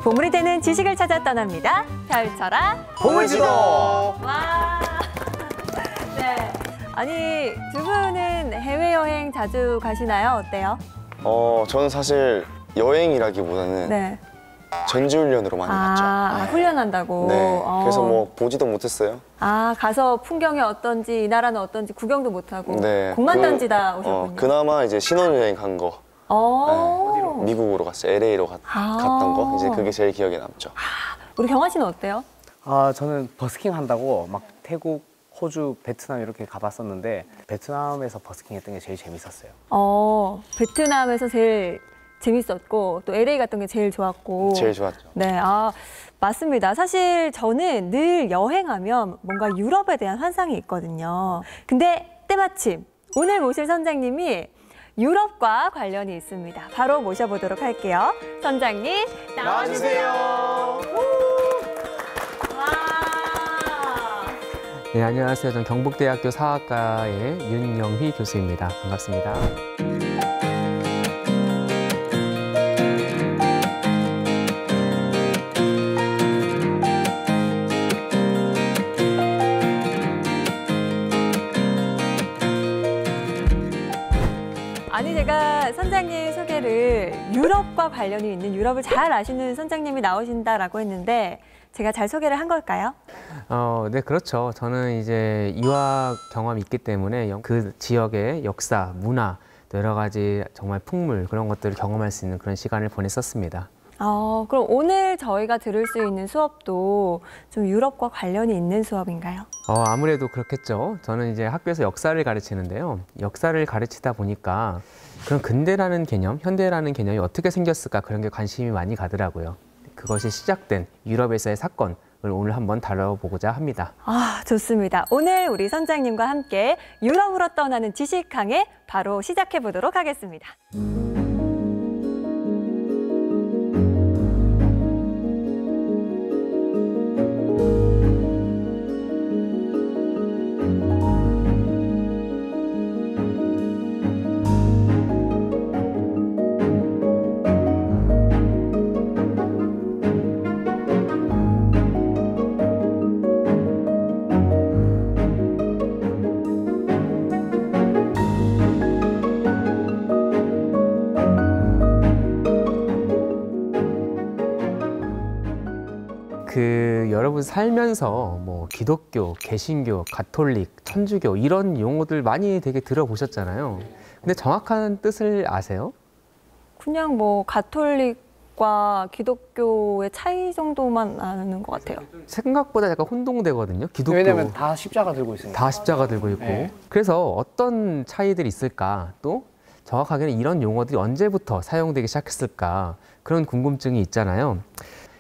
보물이 되는 지식을 찾아 떠납니다. 펼쳐라 보물지도. 와. 네. 아니 두 분은 해외여행 자주 가시나요? 어때요? 저는 사실 여행이라기보다는 네. 전지훈련으로 많이 갔죠. 훈련한다고. 네. 그래서 뭐 보지도 못했어요. 가서 풍경이 어떤지 이 나라는 어떤지 구경도 못하고 네. 공만 던지다 오셨군요. 그나마 이제 신혼여행 간 거. 네. 미국으로 갔어요. LA로 갔던 거. 이제 그게 제일 기억에 남죠. 우리 경환 씨는 어때요? 저는 버스킹 한다고 막 태국, 호주, 베트남 이렇게 가봤었는데 베트남에서 버스킹 했던 게 제일 재밌었어요. 베트남에서 제일 재밌었고 또 LA 갔던 게 제일 좋았고. 제일 좋았죠. 네, 맞습니다. 사실 저는 늘 여행하면 뭔가 유럽에 대한 환상이 있거든요. 근데 때마침 오늘 모실 선장님이 유럽과 관련이 있습니다. 바로 모셔보도록 할게요. 선장님 나와주세요. 와. 네, 안녕하세요. 저는 경북대학교 사학과의 윤영휘 교수입니다. 반갑습니다. 아니 제가 선장님 소개를 유럽과 관련이 있는 유럽을 잘 아시는 선장님이 나오신다라고 했는데 제가 잘 소개를 한 걸까요? 네, 그렇죠. 저는 이제 유학 경험이 있기 때문에 그 지역의 역사, 문화, 또 여러 가지 정말 풍물 그런 것들을 경험할 수 있는 그런 시간을 보냈었습니다. 그럼 오늘 저희가 들을 수 있는 수업도 좀 유럽과 관련이 있는 수업인가요? 아무래도 그렇겠죠. 저는 이제 학교에서 역사를 가르치는데요. 역사를 가르치다 보니까 그런 근대라는 개념, 현대라는 개념이 어떻게 생겼을까 그런 게 관심이 많이 가더라고요. 그것이 시작된 유럽에서의 사건을 오늘 한번 다뤄보고자 합니다. 좋습니다. 오늘 우리 선장님과 함께 유럽으로 떠나는 지식항해 바로 시작해 보도록 하겠습니다. 여러분 살면서 뭐 기독교, 개신교, 가톨릭, 천주교 이런 용어들 많이 되게 들어보셨잖아요. 근데 정확한 뜻을 아세요? 그냥 뭐 가톨릭과 기독교의 차이 정도만 아는 것 같아요. 생각보다 약간 혼동되거든요. 기독교. 왜냐면 다 십자가 들고 있으니까. 다 십자가 들고 있고. 네. 그래서 어떤 차이들이 있을까? 또 정확하게는 이런 용어들이 언제부터 사용되기 시작했을까? 그런 궁금증이 있잖아요.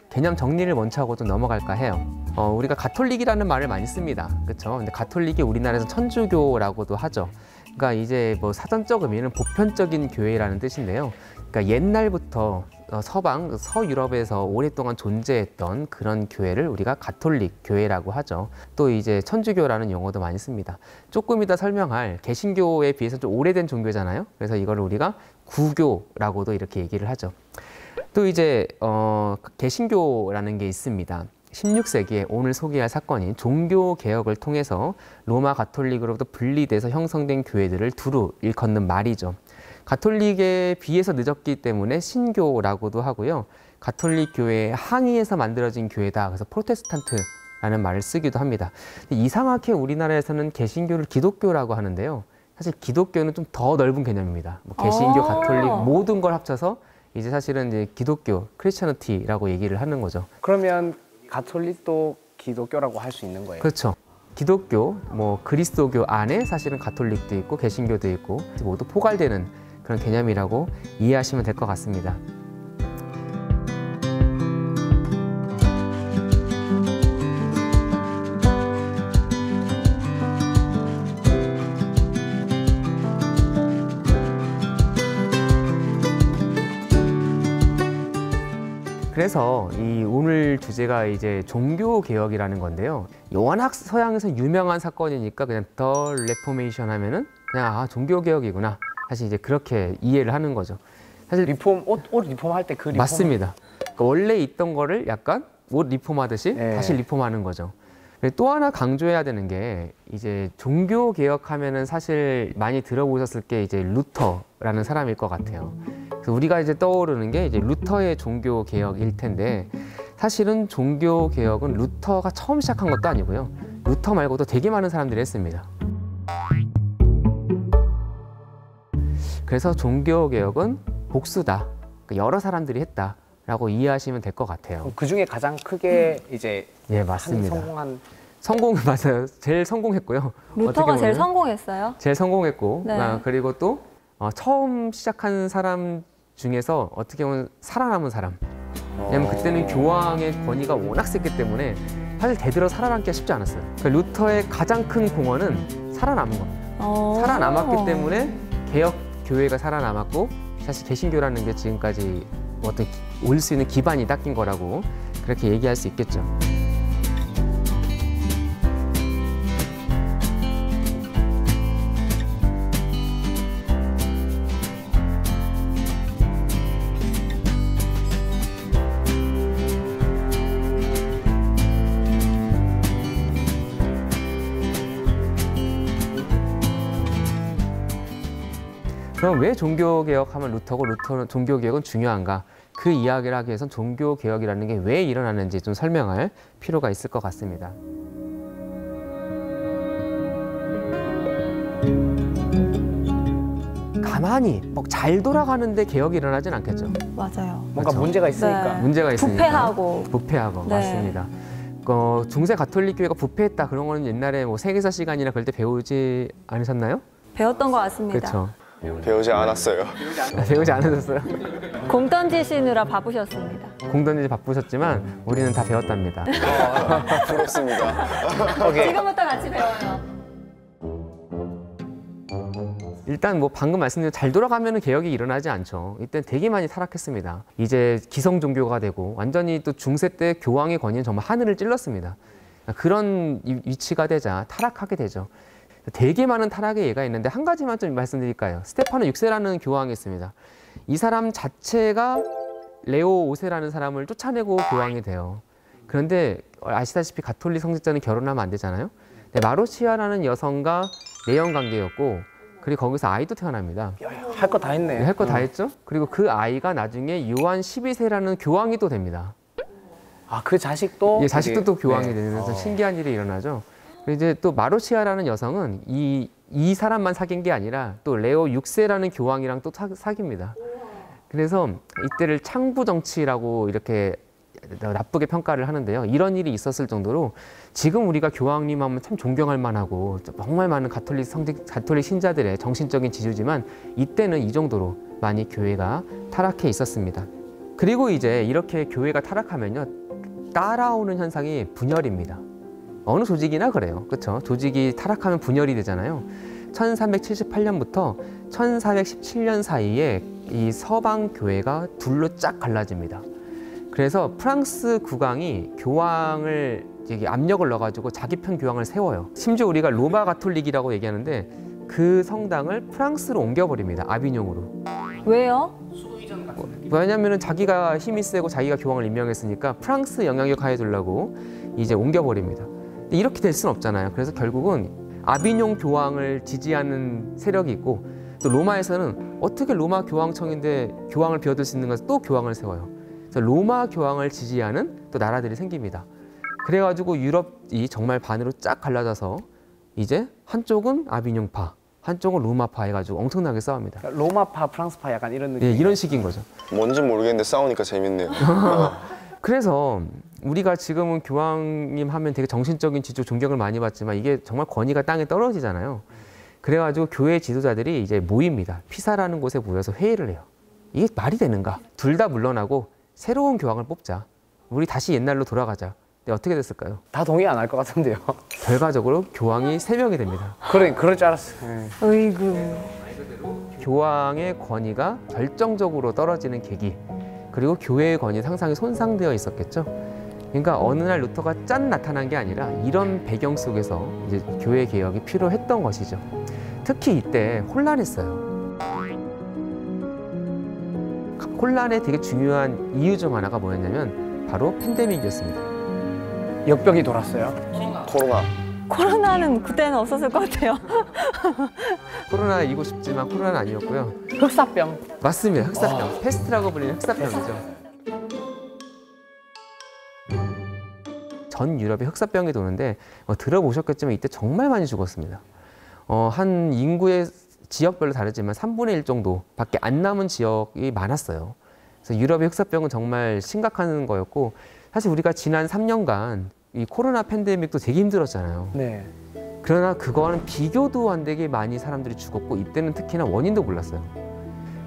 개념 정리를 먼저 하고 좀 넘어갈까 해요. 우리가 가톨릭이라는 말을 많이 씁니다. 그렇죠? 근데 가톨릭이 우리나라에서 천주교라고도 하죠. 그러니까 이제 뭐 사전적 의미는 보편적인 교회라는 뜻인데요. 그러니까 옛날부터 서방, 서유럽에서 오랫동안 존재했던 그런 교회를 우리가 가톨릭 교회라고 하죠. 또 이제 천주교라는 용어도 많이 씁니다. 조금 이따 설명할 개신교에 비해서 좀 오래된 종교잖아요. 그래서 이걸 우리가 구교라고도 이렇게 얘기를 하죠. 또 이제 개신교라는 게 있습니다. 16세기에 오늘 소개할 사건인 종교개혁을 통해서 로마 가톨릭으로부터 분리돼서 형성된 교회들을 두루 일컫는 말이죠. 가톨릭에 비해서 늦었기 때문에 신교라고도 하고요. 가톨릭 교회에 항의해서 만들어진 교회다. 그래서 프로테스탄트라는 말을 쓰기도 합니다. 이상하게 우리나라에서는 개신교를 기독교라고 하는데요. 사실 기독교는 좀 더 넓은 개념입니다. 뭐 개신교, 가톨릭 모든 걸 합쳐서 이제 사실은 이제 기독교, 크리스천티라고 얘기를 하는 거죠. 그러면 가톨릭도 기독교라고 할 수 있는 거예요? 그렇죠. 기독교, 뭐 그리스도교 안에 사실은 가톨릭도 있고 개신교도 있고 모두 포괄되는 그런 개념이라고 이해하시면 될 것 같습니다. 그래서 이 오늘 주제가 이제 종교개혁이라는 건데요. 워낙 서양에서 유명한 사건이니까 그냥 더 레포메이션 하면은 그냥 종교개혁이구나. 사실 이제 그렇게 이해를 하는 거죠. 사실 옷 리폼할 때 그 리폼 맞습니다. 그러니까 원래 있던 거를 약간 옷 리폼하듯이 네. 다시 리폼하는 거죠. 또 하나 강조해야 되는 게 이제 종교 개혁하면은 사실 많이 들어보셨을 게 이제 루터라는 사람일 것 같아요. 그래서 우리가 이제 떠오르는 게 이제 루터의 종교 개혁일 텐데 사실은 종교 개혁은 루터가 처음 시작한 것도 아니고요. 루터 말고도 되게 많은 사람들이 했습니다. 그래서 종교 개혁은 복수다. 그러니까 여러 사람들이 했다라고 이해하시면 될 것 같아요. 그 중에 가장 크게 이제 예, 맞습니다. 성공한 맞아요. 제일 성공했고요. 루터가 어떻게 제일 보면 성공했어요? 제일 성공했고 네. 그리고 또 처음 시작한 사람 중에서 어떻게 보면 살아남은 사람. 왜냐면 그때는 교황의 권위가 워낙 셌기 때문에 사실 대들어 살아남기가 쉽지 않았어요. 그러니까 루터의 가장 큰 공헌은 살아남은 겁니다. 살아남았기 때문에 개혁 교회가 살아남았고 사실 개신교라는 게 지금까지 어떤 올 수 있는 기반이 닦인 거라고 그렇게 얘기할 수 있겠죠. 그럼 왜 종교개혁하면 루터고 루터는 종교개혁은 중요한가? 그 이야기를 하기 위해선 종교개혁이라는 게 왜 일어나는지 좀 설명할 필요가 있을 것 같습니다. 가만히 잘 돌아가는데 개혁이 일어나진 않겠죠. 맞아요. 뭔가 그렇죠. 문제가 있으니까. 네. 문제가 있으니까. 부패하고 네. 맞습니다. 중세 가톨릭 교회가 부패했다 그런 거는 옛날에 뭐 세계사 시간이나 그럴 때 배우지 않으셨나요? 배웠던 것 같습니다. 그렇죠. 배우지 않았어요. 배우지 않으셨어요? 공 던지시느라 바쁘셨습니다. 공 던지지 바쁘셨지만 우리는 다 배웠답니다. 부럽습니다. 지금부터 같이 배워요. 일단 뭐 방금 말씀드린 잘 돌아가면 개혁이 일어나지 않죠. 이때 되게 많이 타락했습니다. 이제 기성 종교가 되고 완전히 또 중세 때 교황의 권위는 정말 하늘을 찔렀습니다. 그런 위치가 되자 타락하게 되죠. 되게 많은 타락의 예가 있는데 한 가지만 좀 말씀드릴까요? 스테파노 6세라는 교황이 있습니다. 이 사람 자체가 레오 5세라는 사람을 쫓아내고 교황이 돼요. 그런데 아시다시피 가톨릭 성직자는 결혼하면 안 되잖아요. 마로치아라는 여성과 내연 관계였고 그리고 거기서 아이도 태어납니다. 할 거 다 했네. 할 거 다 했죠. 그리고 그 아이가 나중에 요한 12세라는 교황이 또 됩니다. 아, 그 자식도? 예, 자식도 또 교황이 네. 되면서 신기한 일이 일어나죠. 그리고 이제 또 마로치아라는 여성은 이 사람만 사귄 게 아니라 또 레오 6세라는 교황이랑 또 사깁니다. 그래서 이때를 창부 정치라고 이렇게 나쁘게 평가를 하는데요. 이런 일이 있었을 정도로 지금 우리가 교황님 하면 참 존경할 만하고 정말 많은 가톨릭 신자들의 정신적인 지주지만 이때는 이 정도로 많이 교회가 타락해 있었습니다. 그리고 이제 이렇게 교회가 타락하면요. 따라오는 현상이 분열입니다. 어느 조직이나 그래요. 그렇죠? 조직이 타락하면 분열이 되잖아요. 1378년부터 1417년 사이에 이 서방 교회가 둘로 쫙 갈라집니다. 그래서 프랑스 국왕이 교황을 압력을 넣어가지고 자기 편 교황을 세워요. 심지어 우리가 로마 가톨릭이라고 얘기하는데 그 성당을 프랑스로 옮겨버립니다. 아비뇽으로. 왜요? 왜냐하면 자기가 힘이 세고 자기가 교황을 임명했으니까 프랑스 영향력 하에 두려고 이제 옮겨버립니다. 근데 이렇게 될 수는 없잖아요. 그래서 결국은 아비뇽 교황을 지지하는 세력이 있고 또 로마에서는 어떻게 로마 교황청인데 교황을 비워둘 수 있는 것을 또 교황을 세워요. 그래서 로마 교황을 지지하는 또 나라들이 생깁니다. 그래가지고 유럽이 정말 반으로 쫙 갈라져서 이제 한쪽은 아비뇽파, 한쪽은 로마파 해가지고 엄청나게 싸웁니다. 그러니까 로마파, 프랑스파 약간 이런 느낌. 예, 이런 식인 거죠. 뭔지 모르겠는데 싸우니까 재밌네요. 그래서 우리가 지금은 교황님 하면 되게 정신적인 지주 존경을 많이 받지만 이게 정말 권위가 땅에 떨어지잖아요. 그래가지고 교회 지도자들이 이제 모입니다. 피사라는 곳에 모여서 회의를 해요. 이게 말이 되는가? 둘 다 물러나고 새로운 교황을 뽑자. 우리 다시 옛날로 돌아가자. 근데 어떻게 됐을까요? 다 동의 안 할 것 같은데요. 결과적으로 교황이 3명이 됩니다. 그럴 줄 알았어요. 어이구. 교황의 권위가 결정적으로 떨어지는 계기, 그리고 교회의 권위 상당히 손상되어 있었겠죠. 그러니까 어느 날 루터가 짠 나타난 게 아니라 이런 배경 속에서 이제 교회 개혁이 필요했던 것이죠. 특히 이때 혼란했어요. 혼란의 되게 중요한 이유 중 하나가 뭐였냐면 바로 팬데믹이었습니다. 역병이 돌았어요. 코로나. 코로나는 그때는 없었을 것 같아요. 코로나이고 싶지만 코로나는 아니었고요. 흑사병. 맞습니다. 흑사병. 패스트라고 불리는 흑사병이죠. 전 유럽에 흑사병이 도는데 들어보셨겠지만 이때 정말 많이 죽었습니다. 한 인구의 지역별로 다르지만 3분의 1 정도밖에 안 남은 지역이 많았어요. 그래서 유럽의 흑사병은 정말 심각한 거였고 사실 우리가 지난 3년간 이 코로나 팬데믹도 되게 힘들었잖아요. 네. 그러나 그거와는 비교도 안 되게 많이 사람들이 죽었고 이때는 특히나 원인도 몰랐어요.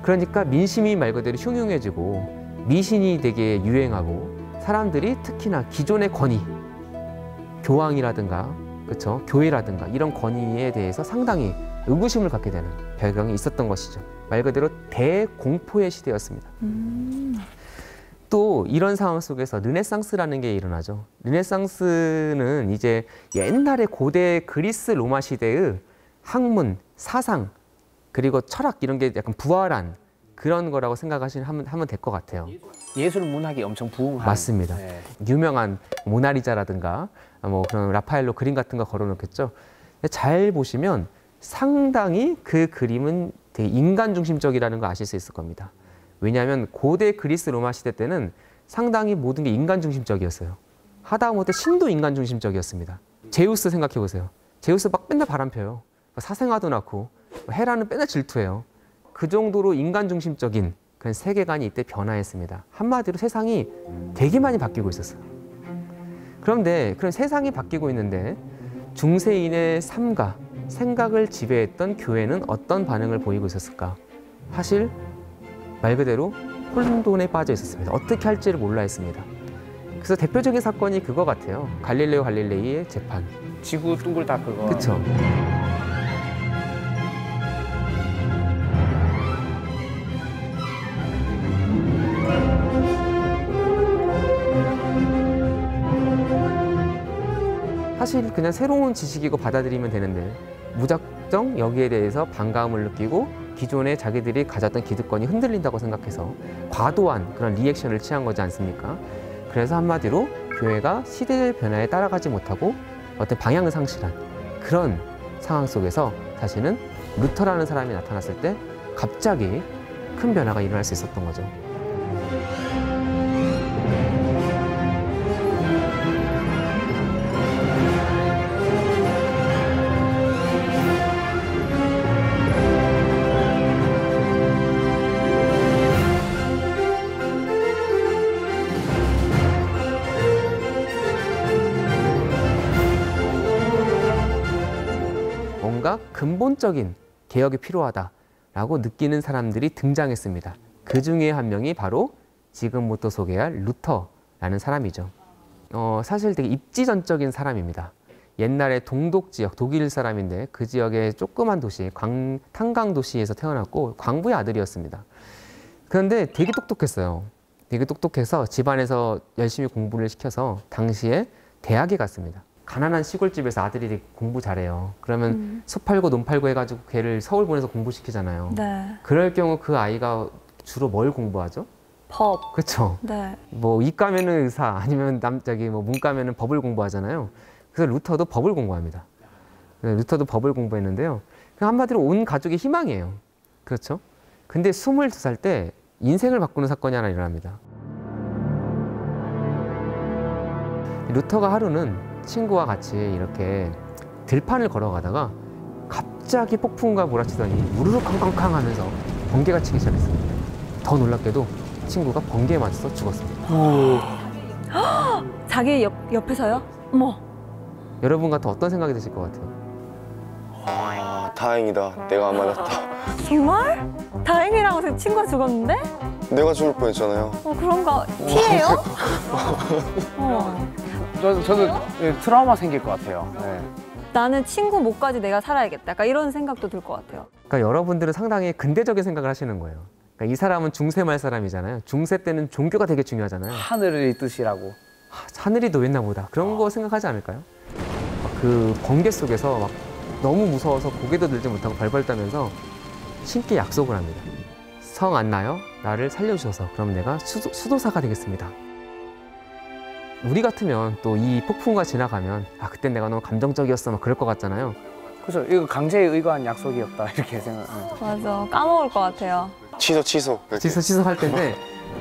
그러니까 민심이 말 그대로 흉흉해지고 미신이 되게 유행하고 사람들이 특히나 기존의 권위, 교황이라든가 그렇죠? 교회라든가 이런 권위에 대해서 상당히 의구심을 갖게 되는 배경이 있었던 것이죠. 말 그대로 대공포의 시대였습니다. 또 이런 상황 속에서 르네상스라는 게 일어나죠. 르네상스는 이제 옛날의 고대 그리스 로마 시대의 학문, 사상, 그리고 철학 이런 게 약간 부활한 그런 거라고 하면 될 것 같아요. 예술 문학이 엄청 부흥한. 맞습니다. 네. 유명한 모나리자라든가 뭐 그런 라파엘로 그림 같은 거 걸어놓겠죠. 잘 보시면 상당히 그 그림은 되게 인간 중심적이라는 거 아실 수 있을 겁니다. 왜냐하면 고대 그리스 로마 시대 때는 상당히 모든 게 인간 중심적이었어요. 하다못해 신도 인간 중심적이었습니다. 제우스 생각해 보세요. 제우스 막 맨날 바람 펴요. 사생아도 낳고 헤라는 맨날 질투해요. 그 정도로 인간 중심적인 그런 세계관이 이때 변화했습니다. 한마디로 세상이 되게 많이 바뀌고 있었어요. 그런데 그런 세상이 바뀌고 있는데 중세인의 삶과 생각을 지배했던 교회는 어떤 반응을 보이고 있었을까? 사실 말 그대로 혼돈에 빠져 있었습니다. 어떻게 할지를 몰라 했습니다. 그래서 대표적인 사건이 그거 같아요. 갈릴레오 갈릴레이의 재판. 지구 둥글다 그거. 그렇죠. 사실 그냥 새로운 지식이고 받아들이면 되는데 무작정 여기에 대해서 반감을 느끼고 기존에 자기들이 가졌던 기득권이 흔들린다고 생각해서 과도한 그런 리액션을 취한 거지 않습니까? 그래서 한마디로 교회가 시대의 변화에 따라가지 못하고 어떤 방향을 상실한 그런 상황 속에서 사실은 루터라는 사람이 나타났을 때 갑자기 큰 변화가 일어날 수 있었던 거죠. 뭔가 근본적인 개혁이 필요하다라고 느끼는 사람들이 등장했습니다. 그 중에 한 명이 바로 지금부터 소개할 루터라는 사람이죠. 사실 되게 입지전적인 사람입니다. 옛날에 동독 지역, 독일 사람인데 그 지역의 조그만 도시, 탄강 도시에서 태어났고 광부의 아들이었습니다. 그런데 되게 똑똑했어요. 되게 똑똑해서 집안에서 열심히 공부를 시켜서 당시에 대학에 갔습니다. 가난한 시골집에서 아들이 되게 공부 잘해요. 그러면 소 팔고 논 팔고 해가지고 걔를 서울 보내서 공부시키잖아요. 네. 그럴 경우 그 아이가 주로 뭘 공부하죠? 법. 그렇죠. 네. 뭐 이과면은 의사 아니면 뭐 문과면은 법을 공부하잖아요. 그래서 루터도 법을 공부합니다. 루터도 법을 공부했는데요. 한마디로 온 가족의 희망이에요. 그렇죠? 근데 22살 때 인생을 바꾸는 사건이 하나 일어납니다. 루터가 하루는 친구와 같이 이렇게 들판을 걸어가다가 갑자기 폭풍과 몰아치더니 우르르 쾅쾅쾅 하면서 번개가 치기 시작했습니다. 더 놀랍게도 친구가 번개에 맞아서 죽었습니다. 자기 옆에서요? 어머. 여러분 같은 어떤 생각이 드실 것 같아요? 아, 다행이다. 내가 안 맞았다. 정말? 다행이라고 해서 친구가 죽었는데? 내가 죽을 뻔했잖아요. 그런가? 티예요? 저도 트라우마 생길 것 같아요. 네. 나는 친구 목까지 내가 살아야겠다. 약간 이런 생각도 들 것 같아요. 그러니까 여러분들은 상당히 근대적인 생각을 하시는 거예요. 그러니까 이 사람은 중세 말 사람이잖아요. 중세 때는 종교가 되게 중요하잖아요. 하늘의 뜻이라고. 하늘이 놓였나 보다. 그런 거 생각하지 않을까요? 그 번개 속에서 막 너무 무서워서 고개도 들지 못하고 발발 따면서 신께 약속을 합니다. 성 안나여 나를 살려주셔서 그럼 내가 수도사가 되겠습니다. 우리 같으면 또 이 폭풍과 지나가면 아 그땐 내가 너무 감정적이었어 막 그럴 것 같잖아요. 그죠? 이거 강제에 의거한 약속이었다 이렇게 생각. 맞아. 까먹을 것 같아요. 취소. 이렇게. 취소할 텐데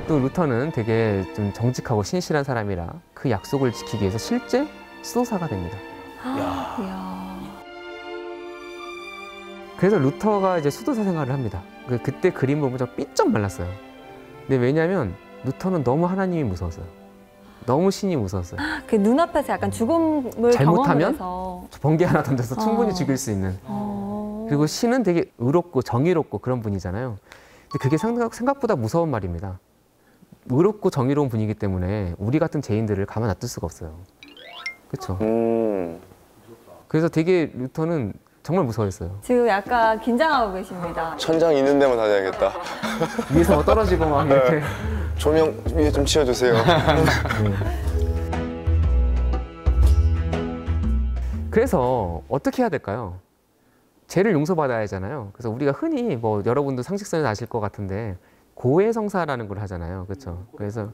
또 루터는 되게 좀 정직하고 신실한 사람이라 그 약속을 지키기 위해서 실제 수도사가 됩니다. 이야. 그래서 루터가 이제 수도사 생활을 합니다. 그때 그림 보면 저 삐쩍 말랐어요. 근데 왜냐하면 루터는 너무 하나님이 무서웠어요. 너무 신이 무서웠어요. 그 눈앞에서 약간 죽음을 잘못하면 경험해서. 번개 하나 던져서 충분히 죽일 수 있는. 그리고 신은 되게 의롭고 정의롭고 그런 분이잖아요. 근데 그게 생각보다 무서운 말입니다. 의롭고 정의로운 분이기 때문에 우리 같은 죄인들을 가만 놔둘 수가 없어요. 그렇죠? 그래서 되게 루터는 정말 무서워했어요. 지금 약간 긴장하고 계십니다. 천장 있는 데만 다녀야겠다. 위에서 뭐 떨어지고 막 이렇게. 조명 위에 좀 치워주세요. 그래서 어떻게 해야 될까요? 죄를 용서받아야 하잖아요. 그래서 우리가 흔히 뭐 여러분도 상식선에서 아실 것 같은데 고해성사라는 걸 하잖아요. 그렇죠? 그래서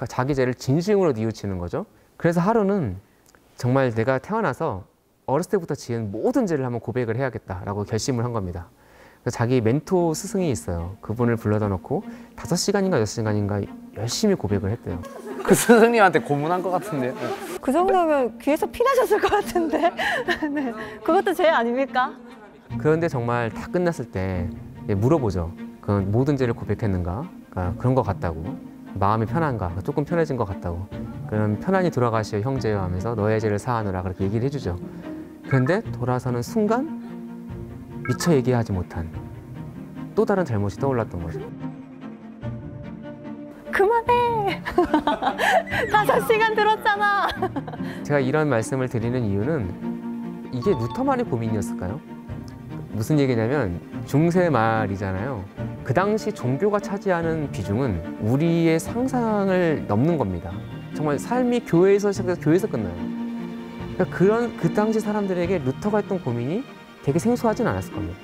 자기 죄를 진심으로 뉘우치는 거죠. 그래서 하루는 정말 내가 태어나서 어렸을 때부터 지은 모든 죄를 한번 고백을 해야겠다라고 결심을 한 겁니다. 그래서 자기 멘토 스승이 있어요. 그분을 불러다 놓고 5시간인가 6시간인가 열심히 고백을 했대요. 그 스승님한테 고문한 것 같은데. 그 정도면 귀에서 피 나셨을 것 같은데. 네. 그것도 죄 아닙니까? 그런데 정말 다 끝났을 때 물어보죠. 그 모든 죄를 고백했는가? 그러니까 그런 것 같다고. 마음이 편한가? 조금 편해진 것 같다고. 그럼 편안히 돌아가시오 형제여 하면서 너의 죄를 사하노라 그렇게 얘기를 해주죠. 그런데 돌아서는 순간 미처 얘기하지 못한 또 다른 잘못이 떠올랐던 거죠. 그만해. 5시간 들었잖아. 제가 이런 말씀을 드리는 이유는 이게 루터만의 고민이었을까요? 무슨 얘기냐면 중세 말이잖아요. 그 당시 종교가 차지하는 비중은 우리의 상상을 넘는 겁니다. 정말 삶이 교회에서 시작해서 교회에서 끝나요. 그러니까 그 당시 사람들에게 루터가 했던 고민이 되게 생소하진 않았을 겁니다.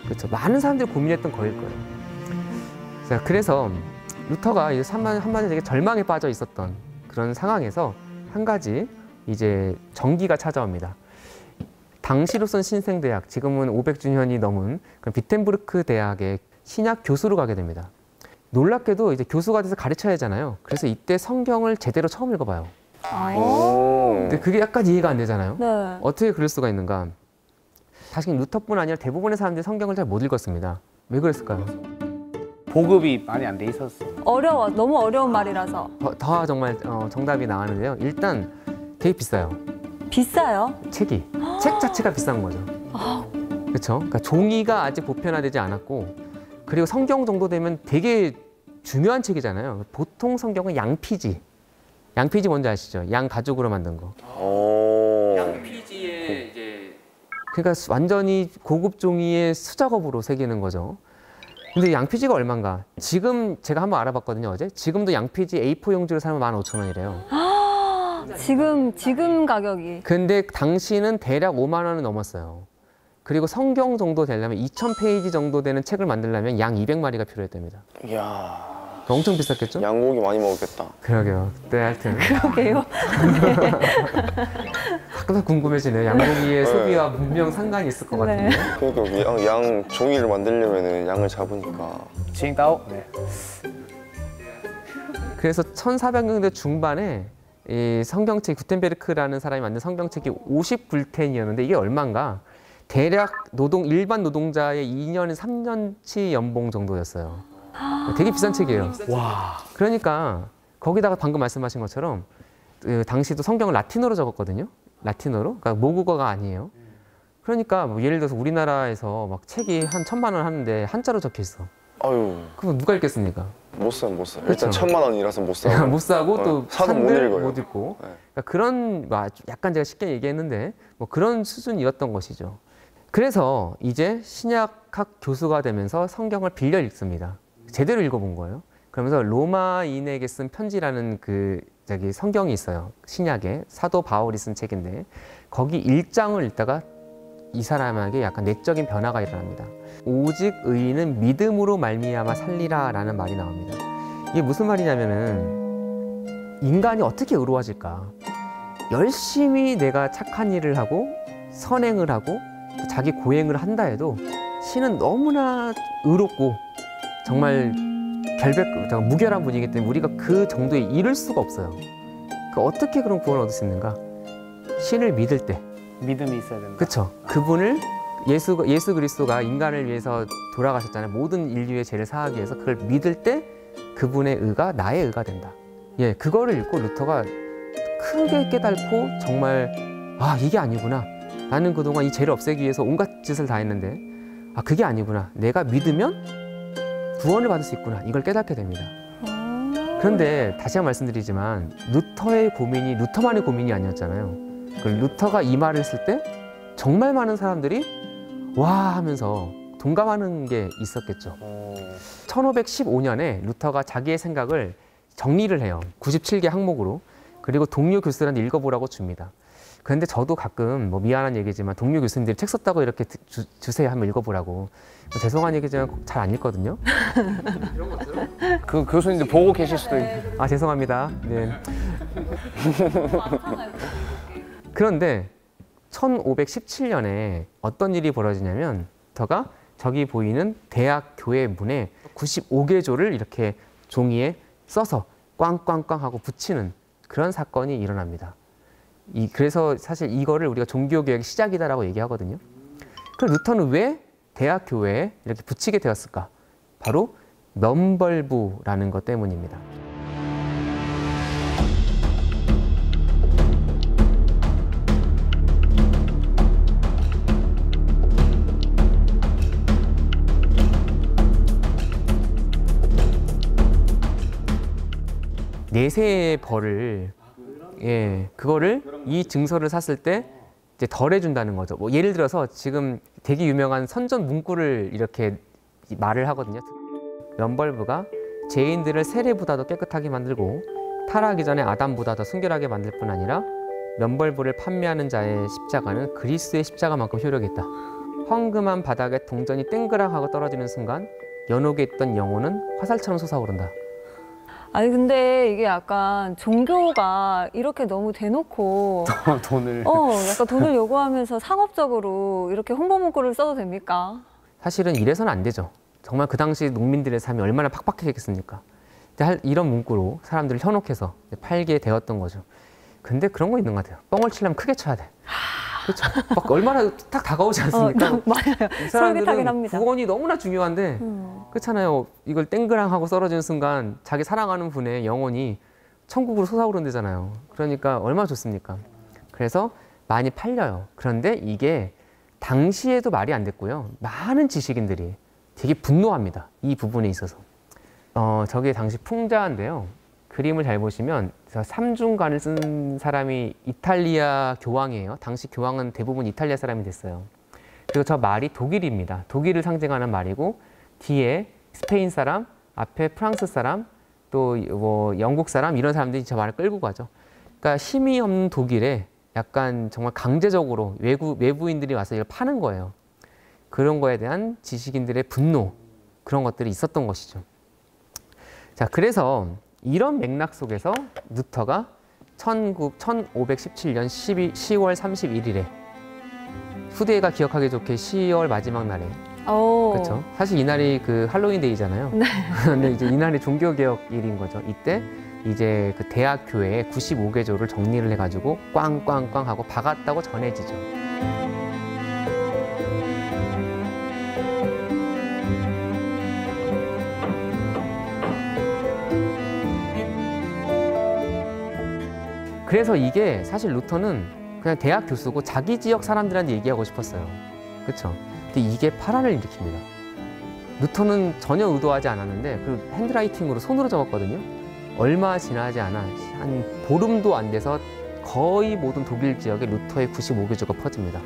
그렇죠? 많은 사람들이 고민했던 거일 거예요. 자, 그래서 루터가 이제 한마디로 되게 절망에 빠져 있었던 그런 상황에서 한 가지 이제 전기가 찾아옵니다. 당시로선 신생대학, 지금은 500주년이 넘은 비텐부르크 대학의 신약 교수로 가게 됩니다. 놀랍게도 이제 교수가 돼서 가르쳐야 하잖아요. 그래서 이때 성경을 제대로 처음 읽어봐요. 근데 그게 약간 이해가 안 되잖아요. 네. 어떻게 그럴 수가 있는가? 사실 루터뿐 아니라 대부분의 사람들이 성경을 잘 못 읽었습니다. 왜 그랬을까요? 보급이 많이 안 돼 있었어. 어려워. 너무 어려운 말이라서. 더 정말 정답이 나왔는데요. 일단 되게 비싸요. 비싸요? 책이. 책 자체가 비싼 거죠. 그렇죠? 그러니까 종이가 아직 보편화되지 않았고 그리고 성경 정도 되면 되게 중요한 책이잖아요. 보통 성경은 양피지. 양피지 뭔지 아시죠? 양 가죽으로 만든 거. 양피지에 이제 그러니까 완전히 고급 종이의 수작업으로 새기는 거죠. 근데 양피지가 얼마인가? 지금 제가 한번 알아봤거든요, 어제. 지금도 양피지 A4 용지로 사면 15,000원이래요. 지금 가격이. 근데 당시는 대략 5만 원은 넘었어요. 그리고 성경 정도 되려면 2,000페이지 정도 되는 책을 만들려면 양 200마리가 필요했답니다. 이야. 엄청 비쌌겠죠? 양고기 많이 먹었겠다. 그러게요. 그때 하여튼. 그러게요. 가끔 궁금해지네요. 양고기의 소비와 분명 상관이 있을 것 네. 같은데. 그러니까 양 종이를 만들려면은 양을 잡으니까. 칭따오. 네. 그래서 1400년대 중반에 이 성경책 구텐베르크라는 사람이 만든 성경책이 50불텐이었는데 이게 얼마인가? 대략 일반 노동자의 2년, 3년치 연봉 정도였어요. 되게 비싼 책이에요. 와. 그러니까 거기다가 방금 말씀하신 것처럼 당시도 성경을 라틴어로 적었거든요. 라틴어로. 그러니까 모국어가 아니에요. 그러니까 뭐 예를 들어서 우리나라에서 막 책이 한 1,000만 원 하는데 한자로 적혀 있어. 아유. 그럼 누가 읽겠습니까? 못 사요. 그렇죠. 일단 1,000만 원이라서 못 사고. 못 사고 또 사도 못 산들 읽어요. 못 읽고. 네. 그러니까 그런 약간 제가 쉽게 얘기했는데 뭐 그런 수준이었던 것이죠. 그래서 이제 신약학 교수가 되면서 성경을 빌려 읽습니다. 제대로 읽어본 거예요. 그러면서 로마인에게 쓴 편지라는 성경이 있어요. 신약에 사도 바울이 쓴 책인데 거기 1장을 읽다가 이 사람에게 약간 내적인 변화가 일어납니다. 오직 의인은 믿음으로 말미암아 살리라라는 말이 나옵니다. 이게 무슨 말이냐면은 인간이 어떻게 의로워질까? 열심히 내가 착한 일을 하고 선행을 하고 자기 고행을 한다 해도 신은 너무나 의롭고 정말 무결한 분이기 때문에 우리가 그 정도에 이를 수가 없어요. 어떻게 그런 구원을 얻을 수 있는가? 신을 믿을 때. 믿음이 있어야 된다. 그렇죠. 그분을 예수 그리스도가 인간을 위해서 돌아가셨잖아요. 모든 인류의 죄를 사하기 위해서 그걸 믿을 때 그분의 의가 나의 의가 된다. 예, 그거를 읽고 루터가 크게 깨닫고 정말 이게 아니구나. 나는 그동안 이 죄를 없애기 위해서 온갖 짓을 다 했는데 그게 아니구나. 내가 믿으면 구원을 받을 수 있구나. 이걸 깨닫게 됩니다. 그런데 다시 한번 말씀드리지만 루터의 고민이 루터만의 고민이 아니었잖아요. 루터가 이 말을 했을 때 정말 많은 사람들이 와 하면서 동감하는 게 있었겠죠. 1515년에 루터가 자기의 생각을 정리를 해요. 97개 항목으로. 그리고 동료 교수들한테 읽어보라고 줍니다. 그런데 저도 가끔 미안한 얘기지만 동료 교수님들이 책 썼다고 이렇게 주세요 한번 읽어보라고. 죄송한 얘기지만 잘 안 읽거든요. 이런 것들은 그 교수님들 보고 계실 수도 있고. 죄송합니다. 네. 그런데 1517년에 어떤 일이 벌어지냐면 루터가 저기 보이는 대학 교회 문에 95개조를 이렇게 종이에 써서 꽝꽝꽝 하고 붙이는 그런 사건이 일어납니다. 그래서 사실 이거를 우리가 종교개혁의 시작이다라고 얘기하거든요. 그럼 루터는 왜 대학 교회에 이렇게 붙이게 되었을까? 바로 면벌부라는 것 때문입니다. 내세의 벌을 그거를 이 증서를 샀을 때 이제 덜해준다는 거죠. 예를 들어서 지금 되게 유명한 선전 문구를 이렇게 말을 하거든요. 면벌부가 죄인들을 세례보다 더 깨끗하게 만들고 타락하기 전에 아담보다 더 순결하게 만들 뿐 아니라 면벌부를 판매하는 자의 십자가는 그리스도의 십자가만큼 효력이 있다. 황금한 바닥에 동전이 땡그랑하고 떨어지는 순간 연옥에 있던 영혼은 화살처럼 솟아오른다. 아니 근데 이게 약간 종교가 이렇게 너무 대놓고 돈을 약간 돈을 요구하면서 상업적으로 이렇게 홍보 문구를 써도 됩니까? 사실은 이래서는 안 되죠. 정말 그 당시 농민들의 삶이 얼마나 팍팍했겠습니까? 이런 문구로 사람들을 현혹해서 팔게 되었던 거죠. 근데 그런 거 있는 것 같아요. 뻥을 치려면 크게 쳐야 돼. 그렇죠. 막 얼마나 딱 다가오지 않습니까? 맞아요. 이 사람들은 솔깃하긴 합니다. 구원이 너무나 중요한데 그렇잖아요. 이걸 땡그랑 하고 떨어지는 순간 자기 사랑하는 분의 영혼이 천국으로 솟아오른대잖아요. 그러니까 얼마나 좋습니까? 그래서 많이 팔려요. 그런데 이게 당시에도 말이 안 됐고요. 많은 지식인들이 되게 분노합니다. 이 부분에 있어서. 저게 당시 풍자인데요. 그림을 잘 보시면 삼중간을 쓴 사람이 이탈리아 교황이에요. 당시 교황은 대부분 이탈리아 사람이 됐어요. 그리고 저 말이 독일입니다. 독일을 상징하는 말이고 뒤에 스페인 사람, 앞에 프랑스 사람, 또 영국 사람 이런 사람들이 저 말을 끌고 가죠. 그러니까 힘이 없는 독일에 약간 정말 강제적으로 외부인들이 와서 이걸 파는 거예요. 그런 거에 대한 지식인들의 분노 그런 것들이 있었던 것이죠. 자, 그래서 이런 맥락 속에서 루터가 1517년 10월 31일에 후대가 기억하기 좋게 10월 마지막 날에 그렇죠. 사실 이날이 그 할로윈 데이잖아요. 네. 근데 이제 이날이 종교개혁 일인 거죠. 이때 이제 그 대학 교회에 95개조를 정리를 해가지고 꽝꽝꽝 하고 박았다고 전해지죠. 그래서 이게 사실 루터는 그냥 대학 교수고 자기 지역 사람들한테 얘기하고 싶었어요. 그렇죠? 근데 이게 파란을 일으킵니다. 루터는 전혀 의도하지 않았는데 그 핸드라이팅으로 손으로 적었거든요. 얼마 지나지 않아 한 보름도 안 돼서 거의 모든 독일 지역에 루터의 95개조가 퍼집니다.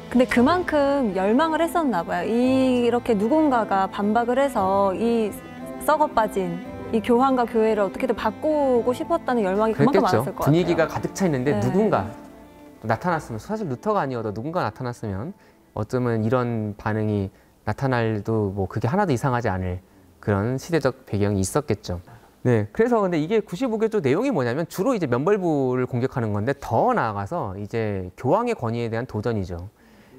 근데 그만큼 열망을 했었나 봐요. 이렇게 누군가가 반박을 해서 이 썩어 빠진 이 교황과 교회를 어떻게든 바꾸고 싶었다는 열망이 그만큼 많았을 것 같아요. 분위기가 가득 차 있는데 네. 누군가 나타났으면, 사실 루터가 아니어도 누군가 나타났으면 어쩌면 이런 반응이 나타날도 뭐 그게 하나도 이상하지 않을 그런 시대적 배경이 있었겠죠. 네, 그래서 근데 이게 95개조 내용이 뭐냐면 주로 이제 면벌부를 공격하는 건데 더 나아가서 이제 교황의 권위에 대한 도전이죠.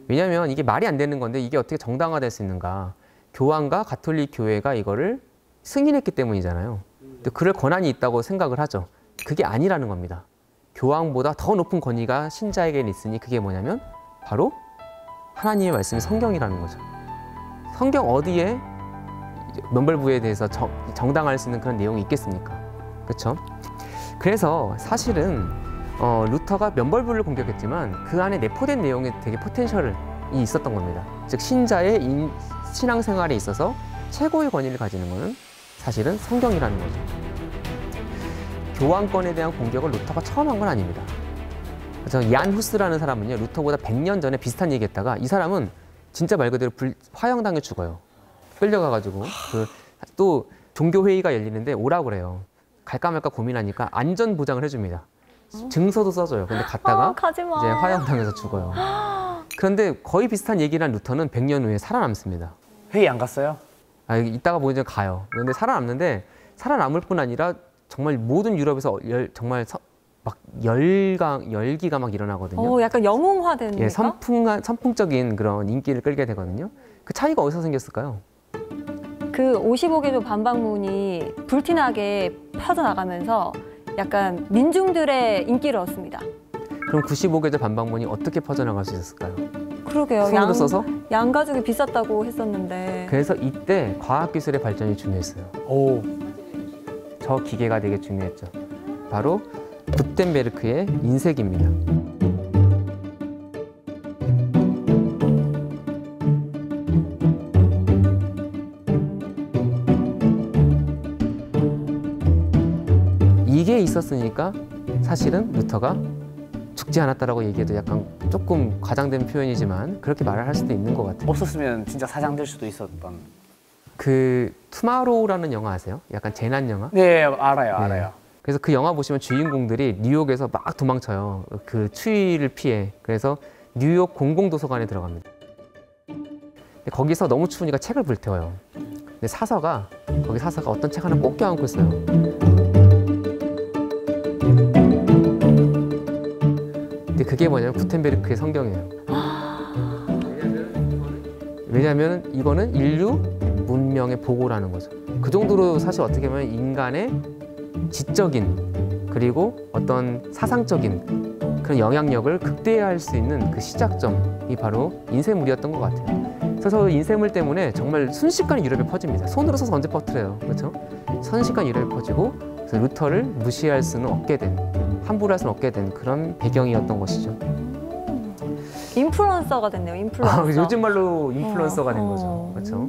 왜냐하면 이게 말이 안 되는 건데 이게 어떻게 정당화될 수 있는가? 교황과 가톨릭 교회가 이거를 승인했기 때문이잖아요. 근데 그럴 권한이 있다고 생각을 하죠. 그게 아니라는 겁니다. 교황보다 더 높은 권위가 신자에게는 있으니 그게 뭐냐면 바로 하나님의 말씀이 성경이라는 거죠. 성경 어디에 면벌부에 대해서 정당화할 수 있는 그런 내용이 있겠습니까? 그렇죠? 그래서 사실은 루터가 면벌부를 공격했지만 그 안에 내포된 내용에 되게 포텐셜이 있었던 겁니다. 즉 신자의 신앙생활에 있어서 최고의 권위를 가지는 것은 사실은 성경이라는 거죠. 교황권에 대한 공격을 루터가 처음 한 건 아닙니다. 그래서 얀 후스라는 사람은요, 루터보다 100년 전에 비슷한 얘기했다가 이 사람은 진짜 말 그대로 화형당해 죽어요. 끌려가가지고 또 종교회의가 열리는데 오라고 그래요. 갈까 말까 고민하니까 안전 보장을 해줍니다. 증서도 써줘요. 근데 갔다가 이제 화형당해서 죽어요. 그런데 거의 비슷한 얘기를 한 루터는 100년 후에 살아남습니다. 회의 안 갔어요? 이따가 보니까 가요. 그런데 살아남는데 살아남을 뿐 아니라 정말 모든 유럽에서 정말 막 열기가 막 일어나거든요. 약간 영웅화된. 예, 선풍적인 그런 인기를 끌게 되거든요. 그 차이가 어디서 생겼을까요? 그 55개조 반박문이 불티나게 퍼져나가면서 약간 민중들의 인기를 얻습니다. 그럼 95개조 반박문이 어떻게 퍼져나갈 수 있었을까요? 그러게요. 손으로 써서? 양가죽이 비쌌다고 했었는데. 그래서 이때 과학기술의 발전이 중요했어요. 오. 저 기계가 되게 중요했죠. 바로 구텐베르크의 인쇄기입니다. 이게 있었으니까 사실은 루터가 죽지 않았다라고 얘기해도 약간 조금 과장된 표현이지만 그렇게 말을 할 수도 있는 것 같아요. 없었으면 진짜 사장될 수도 있었던. 그 투마로우라는 영화 아세요? 약간 재난 영화? 네, 알아요. 그래서 그 영화 보시면 주인공들이 뉴욕에서 막 도망쳐요. 그 추위를 피해. 그래서 뉴욕 공공도서관에 들어갑니다. 근데 거기서 너무 추우니까 책을 불태워요. 근데 거기 사서가 어떤 책 하나 꼭 껴안고 있어요. 근데 그게 뭐냐면 구텐베르크의 성경이에요. 왜냐하면 이거는 인류 문명의 보고라는 거죠. 그 정도로 사실 어떻게 보면 인간의 지적인 그리고 어떤 사상적인 그런 영향력을 극대화할 수 있는 그 시작점이 바로 인쇄물이었던 것 같아요. 그래서 인쇄물 때문에 정말 순식간에 유럽에 퍼집니다. 손으로 써서 언제 퍼뜨려요, 그렇죠? 순식간에 유럽에 퍼지고 그래서 루터를 무시할 수는 없게 된, 함부로 할 수는 없게 된 그런 배경이었던 것이죠. 인플루언서가 됐네요. 인플루언서. 요즘 말로 인플루언서가 된 거죠, 그렇죠?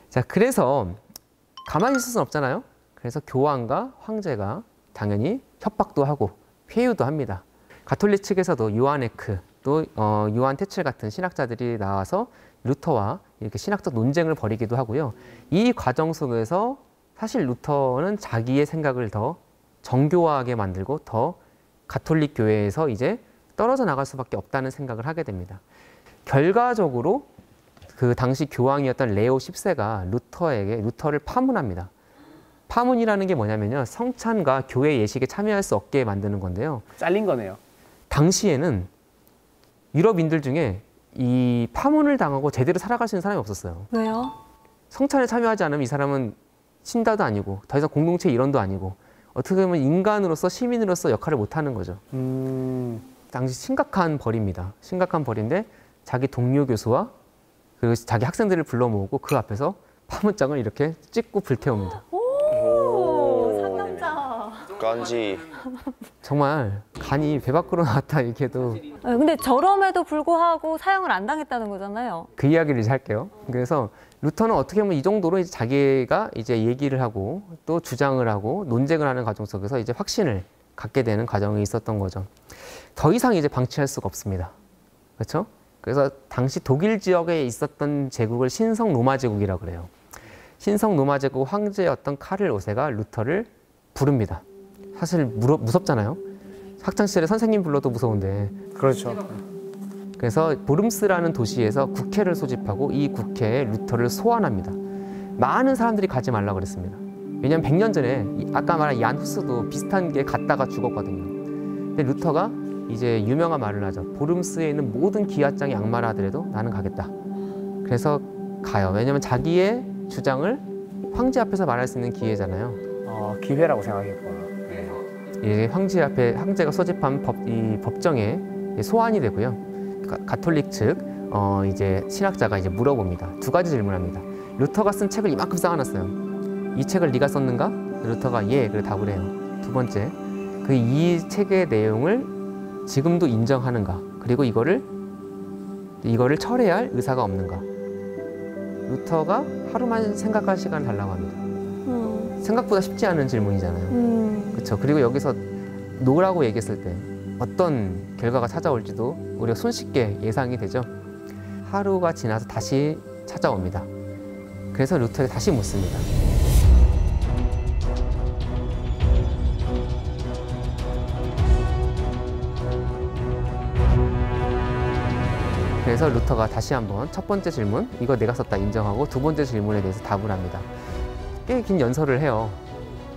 자, 그래서 가만히 있을 수는 없잖아요. 그래서 교황과 황제가 당연히 협박도 하고 회유도 합니다. 가톨릭 측에서도 요한 에크 또 요한 테첼 같은 신학자들이 나와서 루터와 이렇게 신학적 논쟁을 벌이기도 하고요. 이 과정 속에서 사실 루터는 자기의 생각을 더 정교하게 만들고 더 가톨릭 교회에서 이제 떨어져 나갈 수밖에 없다는 생각을 하게 됩니다. 결과적으로 그 당시 교황이었던 레오 10세가 루터를 파문합니다. 파문이라는 게 뭐냐면요, 성찬과 교회 예식에 참여할 수 없게 만드는 건데요. 잘린 거네요. 당시에는 유럽인들 중에 이 파문을 당하고 제대로 살아갈 수 있는 사람이 없었어요. 왜요? 성찬에 참여하지 않으면 이 사람은 신자도 아니고 더 이상 공동체 일원도 아니고 어떻게 보면 인간으로서 시민으로서 역할을 못하는 거죠. 당시 심각한 벌입니다. 심각한 벌인데 자기 동료 교수와 그리고 자기 학생들을 불러 모으고 그 앞에서 파문장을 이렇게 찍고 불태웁니다. 오, 상남자. 간지. 정말 간이 배 밖으로 나왔다 얘기해도 근데 저럼에도 불구하고 사형을 안 당했다는 거잖아요. 그 이야기를 이제 할게요. 그래서 루터는 어떻게 보면 이 정도로 이제 자기가 이제 얘기를 하고 또 주장을 하고 논쟁을 하는 과정 속에서 이제 확신을 갖게 되는 과정이 있었던 거죠. 더 이상 이제 방치할 수가 없습니다. 그렇죠? 그래서 당시 독일 지역에 있었던 제국을 신성 로마 제국이라고 그래요. 신성 로마 제국 황제였던 카를 5세가 루터를 부릅니다. 사실 무섭잖아요. 학창시절에 선생님 불러도 무서운데. 그렇죠. 그래서 보름스라는 도시에서 국회를 소집하고 이 국회에 루터를 소환합니다. 많은 사람들이 가지 말라 그랬습니다. 왜냐하면 100년 전에 아까 말한 얀 후스도 비슷한 게 갔다가 죽었거든요. 근데 루터가 이제 유명한 말을 하죠. 보름스에 있는 모든 기와장이 악마라 하더라도 나는 가겠다. 그래서 가요. 왜냐하면 자기의 주장을 황제 앞에서 말할 수 있는 기회잖아요. 기회라고 생각했구나. 네. 이 황제 앞에 황제가 소집한 이 법정에 소환이 되고요. 가톨릭 측 이제 신학자가 이제 물어봅니다. 두 가지 질문합니다. 루터가 쓴 책을 이만큼 쌓아놨어요. 이 책을 네가 썼는가? 루터가 예, 그래 답을 해요. 두 번째, 그 이 책의 내용을 지금도 인정하는가? 그리고 이거를 철회할 의사가 없는가? 루터가 하루만 생각할 시간을 달라고 합니다. 생각보다 쉽지 않은 질문이잖아요. 그렇죠. 그리고 여기서 노라고 얘기했을 때 어떤 결과가 찾아올지도 우리가 손쉽게 예상이 되죠. 하루가 지나서 다시 찾아옵니다. 그래서 루터에게 다시 묻습니다. 그래서 루터가 다시 한번 첫 번째 질문, 이거 내가 썼다 인정하고 두 번째 질문에 대해서 답을 합니다. 꽤 긴 연설을 해요.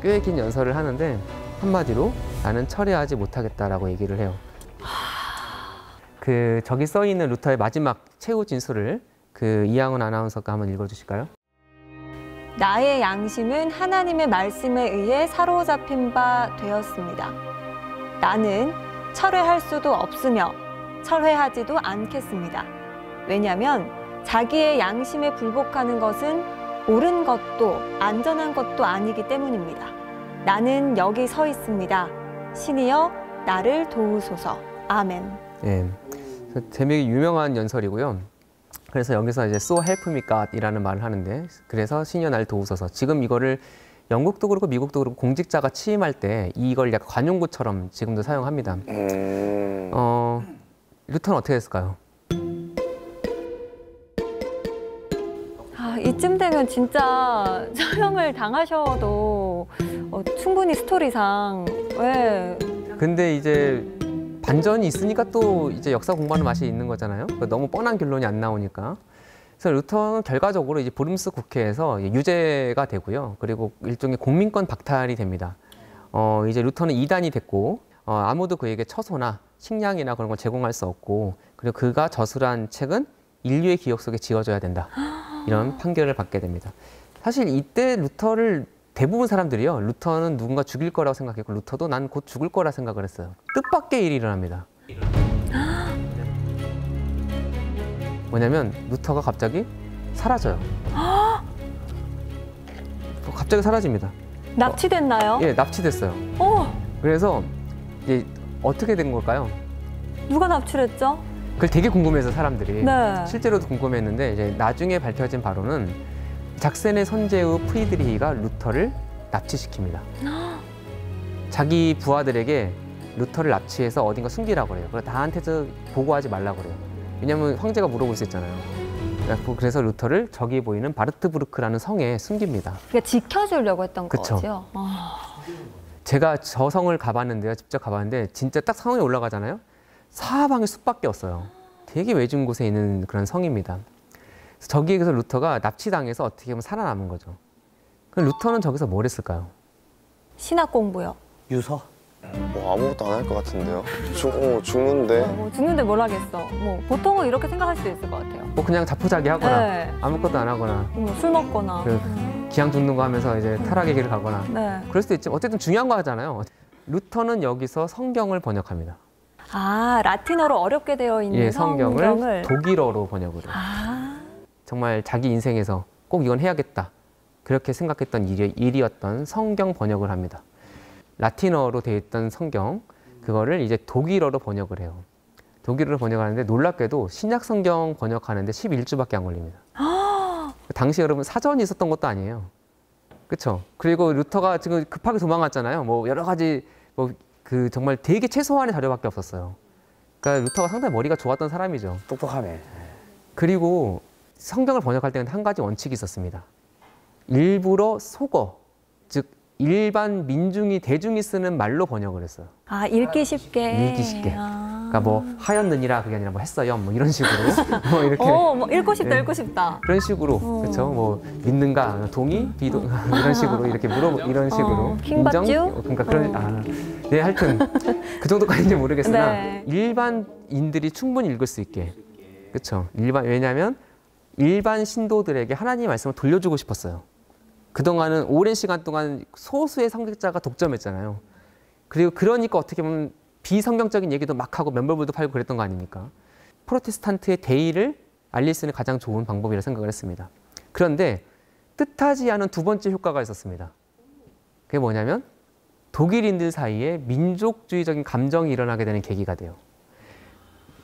꽤 긴 연설을 하는데 한마디로 나는 철회하지 못하겠다라고 얘기를 해요. 저기 써 있는 루터의 마지막 최후 진술을 이항은 아나운서가 한번 읽어주실까요? 나의 양심은 하나님의 말씀에 의해 사로잡힌 바 되었습니다. 나는 철회할 수도 없으며 철회하지도 않겠습니다. 왜냐하면 자기의 양심에 불복하는 것은 옳은 것도 안전한 것도 아니기 때문입니다. 나는 여기 서 있습니다. 신이여 나를 도우소서. 아멘. 예, 되게 유명한 연설이고요. 그래서 여기서 이제 So help me God이라는 말을 하는데, 그래서 신이여 나를 도우소서. 지금 이거를 영국도 그렇고 미국도 그렇고 공직자가 취임할 때 이걸 약간 관용구처럼 지금도 사용합니다. 루터는 어떻게 됐을까요? 이쯤 되면 진짜 처형을 당하셔도 충분히 스토리상 왜? 근데 이제 반전이 있으니까 또 이제 역사 공부하는 맛이 있는 거잖아요. 너무 뻔한 결론이 안 나오니까. 그래서 루터는 결과적으로 이제 보름스 국회에서 유죄가 되고요. 그리고 일종의 공민권 박탈이 됩니다. 이제 루터는 이단이 됐고 아무도 그에게 처소나 식량이나 그런 걸 제공할 수 없고, 그리고 그가 저술한 책은 인류의 기억 속에 지워져야 된다. 이런 판결을 받게 됩니다. 사실 이때 루터를 대부분 사람들이요, 루터는 누군가 죽일 거라고 생각했고 루터도 난 곧 죽을 거라 생각을 했어요. 뜻밖의 일이 일어납니다. 뭐냐면 루터가 갑자기 사라져요. 갑자기 사라집니다. 납치됐나요? 예, 납치됐어요. 그래서 이제 어떻게 된 걸까요? 누가 납치를 했죠? 그걸 되게 궁금해서 사람들이 네. 실제로도 궁금했는데, 이제 나중에 밝혀진 바로는 작센의 선제후 프리드리히가 루터를 납치시킵니다. 자기 부하들에게 루터를 납치해서 어딘가 숨기라고 그래요. 그래서 나한테도 보고하지 말라고 그래요. 왜냐면 황제가 물어볼 수 있잖아요. 그래서 루터를 저기 보이는 바르트부르크라는 성에 숨깁니다. 그러니까 지켜주려고 했던 그쵸. 거죠? 제가 저 성을 가봤는데요. 직접 가봤는데 진짜 딱 성에 올라가잖아요. 사방에 숲밖에 없어요. 되게 외진 곳에 있는 그런 성입니다. 그래서 저기에서 루터가 납치당해서 어떻게 보면 살아남은 거죠. 그럼 루터는 저기서 뭘 했을까요? 신학 공부요. 유서? 뭐 아무것도 안 할 것 같은데요. 죽는데. 죽는데 뭘 하겠어. 보통은 이렇게 생각할 수도 있을 것 같아요. 뭐 그냥 자포자기 하거나 네. 아무것도 안 하거나 술 먹거나. 기양 죽는 거 하면서 이제 타락의 길을 가거나 네. 그럴 수도 있지만 어쨌든 중요한 거 하잖아요. 루터는 여기서 성경을 번역합니다. 라틴어로 어렵게 되어 있는 예, 성경을 독일어로 번역을 해요. 정말 자기 인생에서 꼭 이건 해야겠다. 그렇게 생각했던 일이었던 성경 번역을 합니다. 라틴어로 되어 있던 성경, 그거를 이제 독일어로 번역을 해요. 독일어로 번역하는데 놀랍게도 신약 성경 번역하는데 11주밖에 안 걸립니다. 당시 여러분 사전이 있었던 것도 아니에요. 그렇죠? 그리고 루터가 지금 급하게 도망갔잖아요. 뭐 여러 가지 정말 되게 최소한의 자료밖에 없었어요. 그러니까 루터가 상당히 머리가 좋았던 사람이죠. 똑똑하네. 그리고 성경을 번역할 때는 한 가지 원칙이 있었습니다. 일부러 속어, 즉 일반 민중이 대중이 쓰는 말로 번역을 했어요. 아, 읽기 쉽게. 읽기 쉽게. 아. 그러니까 뭐 하였느니라 그게 아니라 뭐 했어요 뭐 이런 식으로 뭐 이렇게 뭐 읽고 싶다, 네. 읽고 싶다. 그런 식으로 그렇죠. 뭐 믿는가 동의 비동 이런 식으로 이렇게 이런 식으로 킹받쥬? 그러니까 그런 네 하여튼 그 정도까지는 모르겠으나 네. 일반인들이 충분히 읽을 수 있게 그렇죠. 왜냐하면 일반 신도들에게 하나님의 말씀을 돌려주고 싶었어요. 그동안은 오랜 시간 동안 소수의 성직자가 독점했잖아요. 그리고 그러니까 어떻게 보면 비성경적인 얘기도 막 하고 면벌물도 팔고 그랬던 거 아닙니까? 프로테스탄트의 대의를 알릴 수 있는 가장 좋은 방법이라 생각을 했습니다. 그런데 뜻하지 않은 두 번째 효과가 있었습니다. 그게 뭐냐면 독일인들 사이에 민족주의적인 감정이 일어나게 되는 계기가 돼요.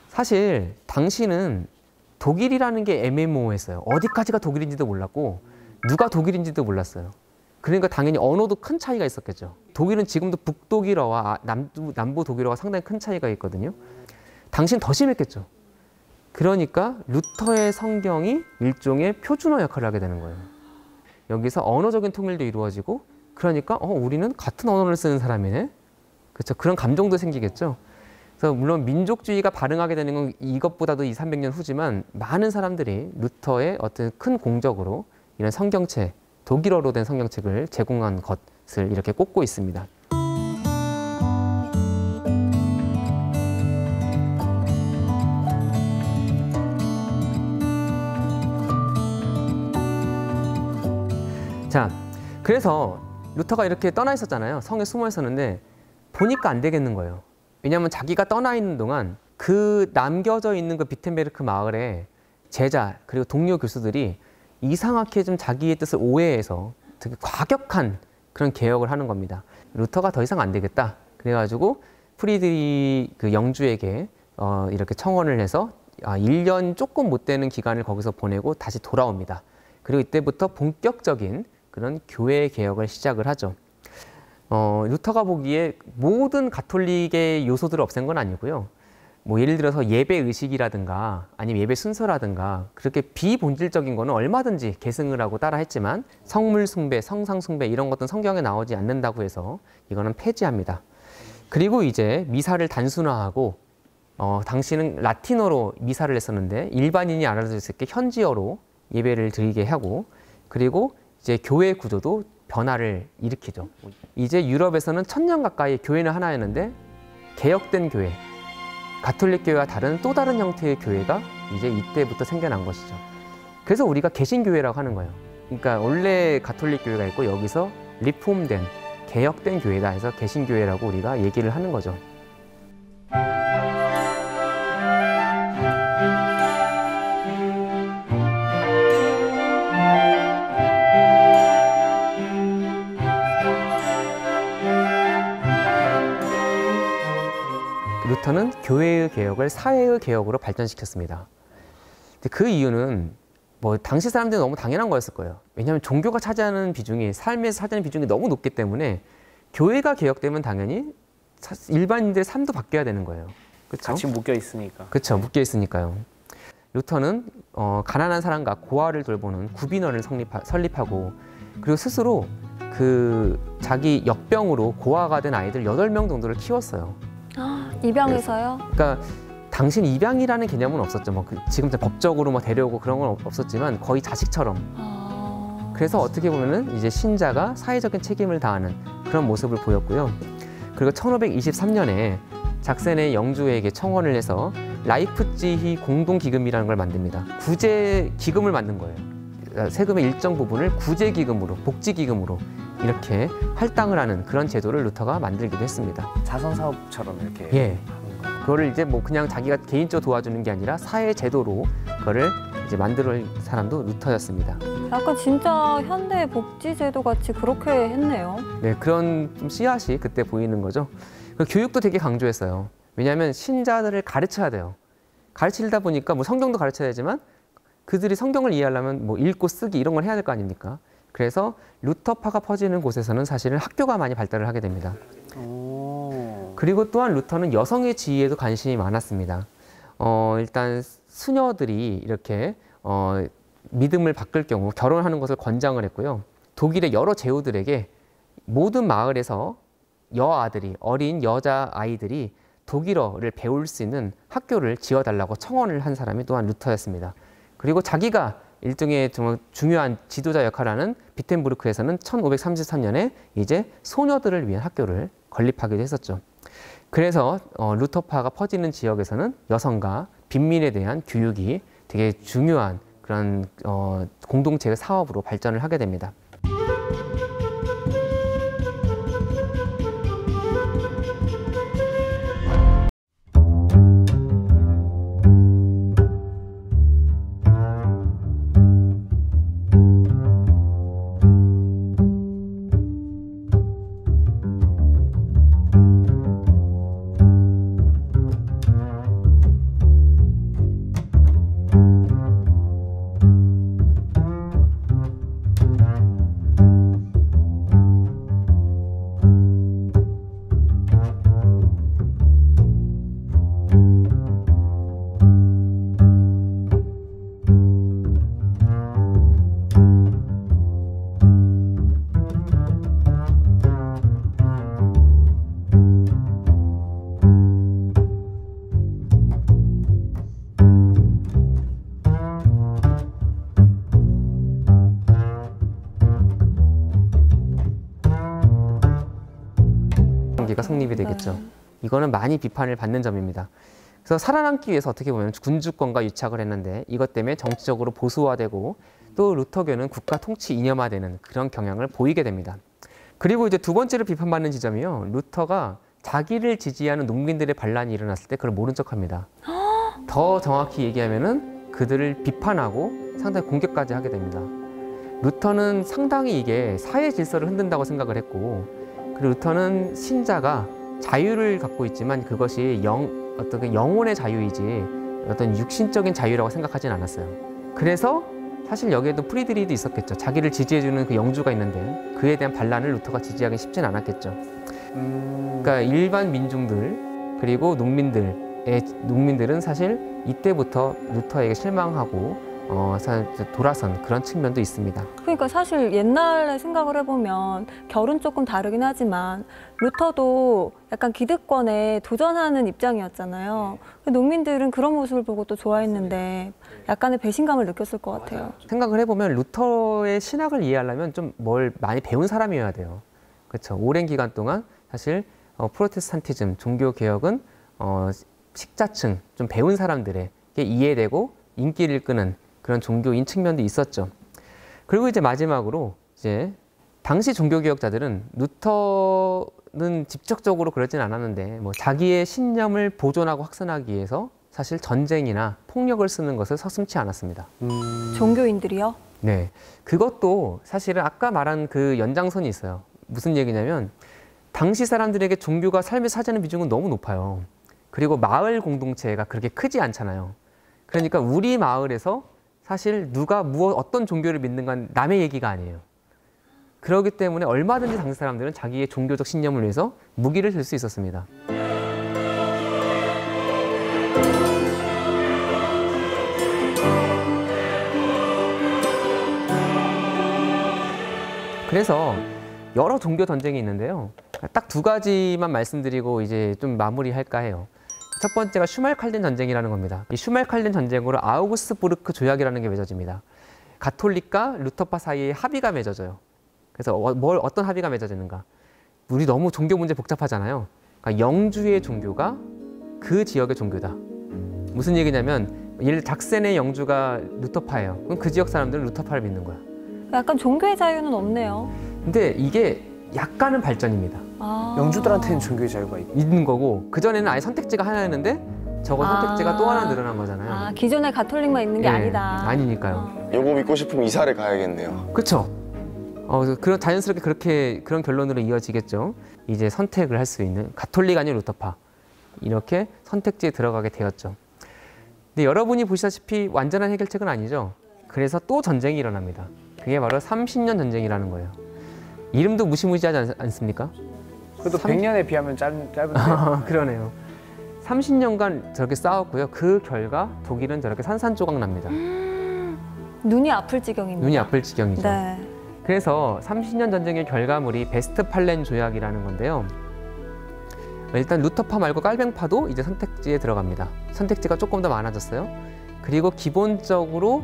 사실 당시는 독일이라는 게 애매모호했어요. 어디까지가 독일인지도 몰랐고 누가 독일인지도 몰랐어요. 그러니까 당연히 언어도 큰 차이가 있었겠죠. 독일은 지금도 북독일어와 남부 독일어가 상당히 큰 차이가 있거든요. 당시는 더 심했겠죠. 그러니까 루터의 성경이 일종의 표준어 역할을 하게 되는 거예요. 여기서 언어적인 통일도 이루어지고 그러니까 우리는 같은 언어를 쓰는 사람이네. 그렇죠. 그런 감정도 생기겠죠. 그래서 물론 민족주의가 발흥하게 되는 건 이것보다도 200~300년 후지만 많은 사람들이 루터의 어떤 큰 공적으로 이런 성경책, 독일어로 된 성경책을 제공한 것을 이렇게 꼽고 있습니다. 자, 그래서 루터가 이렇게 떠나 있었잖아요. 성에 숨어 있었는데 보니까 안 되겠는 거예요. 왜냐하면 자기가 떠나 있는 동안 그 남겨져 있는 그 비텐베르크 마을에 제자 그리고 동료 교수들이 이상하게 좀 자기의 뜻을 오해해서 되게 과격한 그런 개혁을 하는 겁니다. 루터가 더 이상 안 되겠다. 그래가지고 프리드리 그 영주에게 이렇게 청원을 해서 1년 조금 못 되는 기간을 거기서 보내고 다시 돌아옵니다. 그리고 이때부터 본격적인 그런 교회 개혁을 시작을 하죠. 루터가 보기에 모든 가톨릭의 요소들을 없앤 건 아니고요. 뭐 예를 들어서 예배 의식이라든가 아니면 예배 순서라든가 그렇게 비본질적인 거는 얼마든지 계승을 하고 따라 했지만 성물 숭배, 성상 숭배 이런 것들은 성경에 나오지 않는다고 해서 이거는 폐지합니다. 그리고 이제 미사를 단순화하고 당시는 라틴어로 미사를 했었는데 일반인이 알아들을 수 있게 현지어로 예배를 드리게 하고 그리고 이제 교회 구조도 변화를 일으키죠. 이제 유럽에서는 1000년 가까이 교회는 하나였는데 개혁된 교회, 가톨릭 교회와 다른 또 다른 형태의 교회가 이제 이때부터 생겨난 것이죠. 그래서 우리가 개신교회라고 하는 거예요. 그러니까 원래 가톨릭 교회가 있고 여기서 리폼된, 개혁된 교회다 해서 개신교회라고 우리가 얘기를 하는 거죠. 루터는 교회의 개혁을 사회의 개혁으로 발전시켰습니다. 그 이유는 뭐 당시 사람들은 너무 당연한 거였을 거예요. 왜냐하면 종교가 차지하는 비중이 삶에서 차지하는 비중이 너무 높기 때문에 교회가 개혁되면 당연히 일반인들의 삶도 바뀌어야 되는 거예요. 그렇죠? 같이 묶여 있으니까. 그렇죠. 묶여 있으니까요. 루터는 가난한 사람과 고아를 돌보는 구빈원을 설립하고 그리고 스스로 그 자기 역병으로 고아가 된 아이들 8명 정도를 키웠어요. 입양해서요? 그러니까 당신 입양이라는 개념은 없었죠. 뭐 지금 법적으로 뭐 데려오고 그런 건 없었지만 거의 자식처럼. 그래서 어떻게 보면은 이제 신자가 사회적인 책임을 다하는 그런 모습을 보였고요. 그리고 1523년에 작센의 영주에게 청원을 해서 라이프치히 공동기금이라는 걸 만듭니다. 구제 기금을 만든 거예요. 세금의 일정 부분을 구제 기금으로, 복지 기금으로 이렇게 할당을 하는 그런 제도를 루터가 만들기도 했습니다. 자선 사업처럼 이렇게. 예. 그거를 이제 뭐 그냥 자기가 개인적으로 도와주는 게 아니라 사회 제도로 그거를 이제 만들 사람도 루터였습니다. 약간 진짜 현대 복지 제도 같이 그렇게 했네요. 네, 그런 좀 씨앗이 그때 보이는 거죠. 그리고 교육도 되게 강조했어요. 왜냐하면 신자들을 가르쳐야 돼요. 가르치다 보니까 뭐 성경도 가르쳐야 되지만 그들이 성경을 이해하려면 뭐 읽고 쓰기 이런 걸 해야 될 거 아닙니까? 그래서 루터파가 퍼지는 곳에서는 사실은 학교가 많이 발달을 하게 됩니다. 그리고 또한 루터는 여성의 지위에도 관심이 많았습니다. 일단 수녀들이 이렇게 믿음을 바꿀 경우 결혼하는 것을 권장을 했고요. 독일의 여러 제후들에게 모든 마을에서 여아들이, 어린 여자 아이들이 독일어를 배울 수 있는 학교를 지어달라고 청원을 한 사람이 또한 루터였습니다. 그리고 자기가 일종의 정말 중요한 지도자 역할을 하는 비텐부르크에서는 1533년에 이제 소녀들을 위한 학교를 건립하기도 했었죠. 그래서 루터파가 퍼지는 지역에서는 여성과 빈민에 대한 교육이 되게 중요한 그런 공동체의 사업으로 발전을 하게 됩니다. 관계가 성립이 되겠죠. 이거는 많이 비판을 받는 점입니다. 그래서 살아남기 위해서 어떻게 보면 군주권과 유착을 했는데 이것 때문에 정치적으로 보수화되고 또 루터교는 국가 통치 이념화되는 그런 경향을 보이게 됩니다. 그리고 이제 두 번째로 비판받는 지점이요. 루터가 자기를 지지하는 농민들의 반란이 일어났을 때 그걸 모른 척합니다. 더 정확히 얘기하면은 그들을 비판하고 상당히 공격까지 하게 됩니다. 루터는 상당히 이게 사회 질서를 흔든다고 생각을 했고, 그리고 루터는 신자가 자유를 갖고 있지만 그것이 어떤 영혼의 자유이지 어떤 육신적인 자유라고 생각하진 않았어요. 그래서 사실 여기에도 프리드리히도 있었겠죠. 자기를 지지해주는 그 영주가 있는데 그에 대한 반란을 루터가 지지하기 쉽진 않았겠죠. 그러니까 일반 민중들 그리고 농민들은 사실 이때부터 루터에게 실망하고 돌아선 그런 측면도 있습니다. 그러니까 사실 옛날에 생각을 해보면 결은 조금 다르긴 하지만 루터도 약간 기득권에 도전하는 입장이었잖아요. 농민들은 그런 모습을 보고 또 좋아했는데 약간의 배신감을 느꼈을 것 같아요. 생각을 해보면 루터의 신학을 이해하려면 좀 뭘 많이 배운 사람이어야 돼요. 그렇죠. 오랜 기간 동안 사실 프로테스탄티즘, 종교개혁은 식자층, 좀 배운 사람들에게 이해되고 인기를 끄는 그런 종교인 측면도 있었죠. 그리고 이제 마지막으로 이제 당시 종교개혁자들은 루터는 직접적으로 그러진 않았는데 뭐 자기의 신념을 보존하고 확산하기 위해서 사실 전쟁이나 폭력을 쓰는 것을 서슴지 않았습니다. 종교인들이요? 네, 그것도 사실은 아까 말한 그 연장선이 있어요. 무슨 얘기냐면 당시 사람들에게 종교가 삶에서 차지하는 비중은 너무 높아요. 그리고 마을 공동체가 그렇게 크지 않잖아요. 그러니까 우리 마을에서 사실 누가 어떤 종교를 믿는 건 남의 얘기가 아니에요. 그렇기 때문에 얼마든지 당시 사람들은 자기의 종교적 신념을 위해서 무기를 들 수 있었습니다. 그래서 여러 종교 전쟁이 있는데요. 딱 두 가지만 말씀드리고 이제 좀 마무리할까 해요. 첫 번째가 슈말칼덴 전쟁이라는 겁니다. 이 슈말칼덴 전쟁으로 아우구스부르크 조약이라는 게 맺어집니다. 가톨릭과 루터파 사이에 합의가 맺어져요. 그래서 어떤 합의가 맺어지는가? 우리 너무 종교 문제 복잡하잖아요. 그러니까 영주의 종교가 그 지역의 종교다. 무슨 얘기냐면 작센의 영주가 루터파예요. 그럼 그 지역 사람들은 루터파를 믿는 거야. 약간 종교의 자유는 없네요. 근데 이게 약간은 발전입니다. 영주들한테는 종교의 자유가 있는 거고 그전에는 아예 선택지가 하나였는데 저거 선택지가 또 하나 늘어난 거잖아요. 기존에 가톨릭만 있는 게 아니다. 아니니까요. 요거 믿고 싶으면 이사를 가야겠네요. 그렇죠. 그런 자연스럽게 그런 결론으로 이어지겠죠. 이제 선택을 할 수 있는 가톨릭 아니면 루터파 이렇게 선택지에 들어가게 되었죠. 근데 여러분이 보시다시피 완전한 해결책은 아니죠. 그래서 또 전쟁이 일어납니다. 그게 바로 30년 전쟁이라는 거예요. 이름도 무시무시하지 않습니까? 그래도 100년에 비하면 짧은데. 그러네요. 30년간 저렇게 싸웠고요. 그 결과 독일은 저렇게 산산조각 납니다. 눈이 아플 지경입니다. 눈이 아플 지경이죠. 네. 그래서 30년 전쟁의 결과물이 베스트팔렌 조약이라는 건데요. 일단 루터파 말고 깔뱅파도 이제 선택지에 들어갑니다. 선택지가 조금 더 많아졌어요. 그리고 기본적으로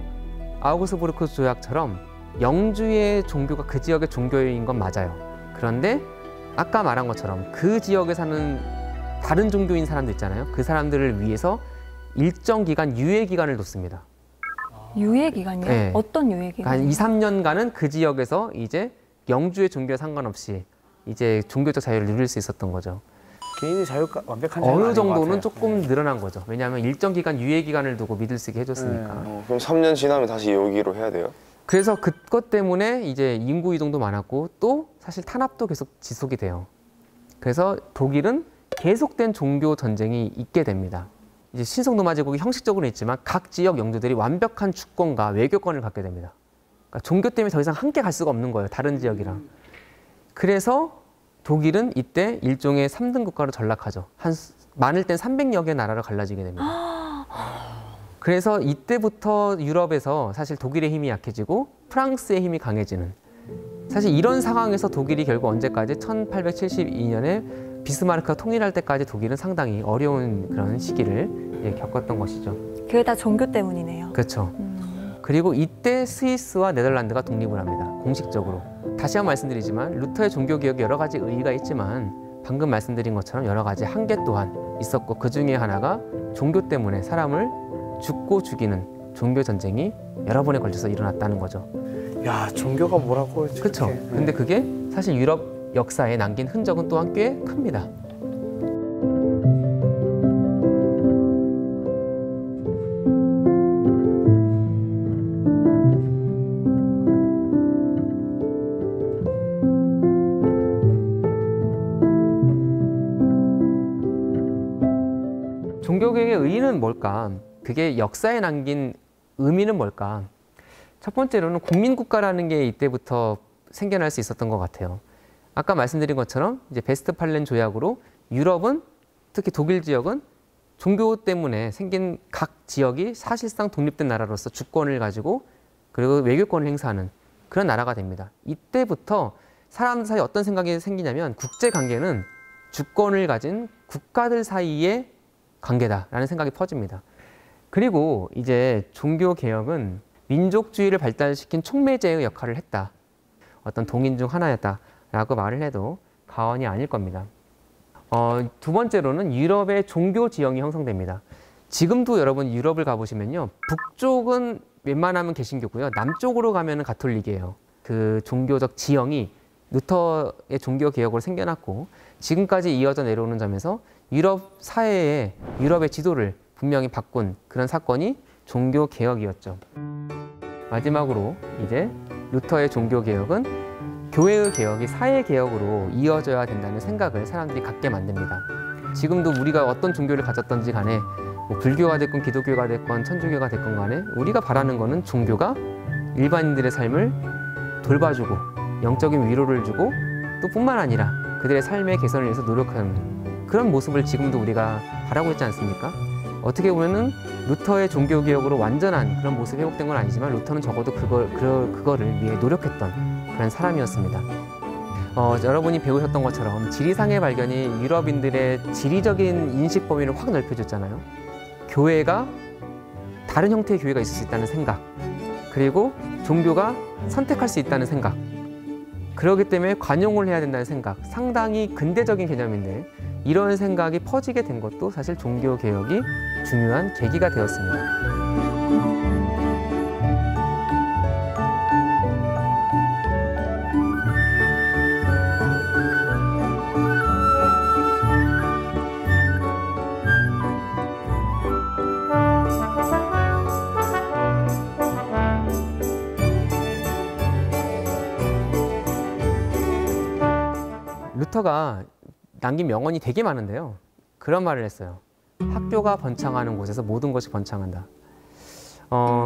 아우구스부르크 조약처럼 영주의 종교가 그 지역의 종교인 건 맞아요. 그런데 아까 말한 것처럼 그 지역에 사는 다른 종교인 사람들 있잖아요. 그 사람들을 위해서 일정 기간 유예 기간을 뒀습니다. 유예 기간이요? 네. 어떤 유예 기간? 한 2, 3년간은 그 지역에서 이제 영주의 종교에 상관없이 이제 종교적 자유를 누릴 수 있었던 거죠. 개인의 자유가 완벽한 자유는 어느 아닌 것 정도는 같아요. 조금 늘어난 거죠. 왜냐하면 일정 기간 유예 기간을 두고 믿을 수 있게 해줬으니까. 그럼 3년 지나면 다시 여기로 해야 돼요? 그래서 그것 때문에 이제 인구 이동도 많았고 또 사실 탄압도 계속 지속이 돼요. 그래서 독일은 계속된 종교 전쟁이 있게 됩니다. 이제 신성 노마 제국이 형식적으로는 있지만 각 지역 영주들이 완벽한 주권과 외교권을 갖게 됩니다. 그러니까 종교 때문에 더 이상 함께 갈 수가 없는 거예요. 다른 지역이랑. 그래서 독일은 이때 일종의 3등 국가로 전락하죠. 한 많을 땐 300여 개 나라로 갈라지게 됩니다. 그래서 이때부터 유럽에서 사실 독일의 힘이 약해지고 프랑스의 힘이 강해지는, 사실 이런 상황에서 독일이 결국 언제까지 1872년에 비스마르크가 통일할 때까지 독일은 상당히 어려운 그런 시기를 겪었던 것이죠. 그게 다 종교 때문이네요. 그렇죠. 그리고 이때 스위스와 네덜란드가 독립을 합니다. 공식적으로. 다시 한번 말씀드리지만 루터의 종교개혁에 여러 가지 의의가 있지만 방금 말씀드린 것처럼 여러 가지 한계 또한 있었고, 그 중에 하나가 종교 때문에 사람을 죽고 죽이는 종교 전쟁이 여러 번에 걸쳐서 일어났다는 거죠. 야, 종교가 뭐라고 그렇죠. 근데 그게 사실 유럽 역사에 남긴 흔적은 또한 꽤 큽니다. 종교개혁의 의의는 뭘까? 그게 역사에 남긴 의미는 뭘까? 첫 번째로는 국민국가라는 게 이때부터 생겨날 수 있었던 것 같아요. 아까 말씀드린 것처럼 이제 베스트팔렌 조약으로 유럽은, 특히 독일 지역은 종교 때문에 생긴 각 지역이 사실상 독립된 나라로서 주권을 가지고 그리고 외교권을 행사하는 그런 나라가 됩니다. 이때부터 사람들 사이에 어떤 생각이 생기냐면 국제관계는 주권을 가진 국가들 사이의 관계다라는 생각이 퍼집니다. 그리고 이제 종교개혁은 민족주의를 발달시킨 촉매제의 역할을 했다. 어떤 동인 중 하나였다라고 말을 해도 과언이 아닐 겁니다. 두 번째로는 유럽의 종교 지형이 형성됩니다. 지금도 여러분 유럽을 가보시면요. 북쪽은 웬만하면 개신교고요. 남쪽으로 가면은 가톨릭이에요. 그 종교적 지형이 루터의 종교개혁으로 생겨났고 지금까지 이어져 내려오는 점에서 유럽 사회의 유럽의 지도를 분명히 바꾼 그런 사건이 종교개혁이었죠. 마지막으로 이제 루터의 종교개혁은 교회의 개혁이 사회개혁으로 이어져야 된다는 생각을 사람들이 갖게 만듭니다. 지금도 우리가 어떤 종교를 가졌던지 간에 뭐 불교가 됐건 기독교가 됐건 천주교가 됐건 간에 우리가 바라는 거는 종교가 일반인들의 삶을 돌봐주고 영적인 위로를 주고 또 뿐만 아니라 그들의 삶의 개선을 위해서 노력하는 그런 모습을 지금도 우리가 바라고 있지 않습니까? 어떻게 보면은 루터의 종교개혁으로 완전한 그런 모습이 회복된 건 아니지만 루터는 적어도 그거를 위해 노력했던 그런 사람이었습니다. 여러분이 배우셨던 것처럼 지리상의 발견이 유럽인들의 지리적인 인식 범위를 확 넓혀줬잖아요. 교회가 다른 형태의 교회가 있을 수 있다는 생각, 그리고 종교가 선택할 수 있다는 생각, 그렇기 때문에 관용을 해야 된다는 생각, 상당히 근대적인 개념인데 이런 생각이 퍼지게 된 것도 사실 종교개혁이 중요한 계기가 되었습니다. 루터가 남긴 명언이 되게 많은데요. 그런 말을 했어요. 학교가 번창하는 곳에서 모든 것이 번창한다.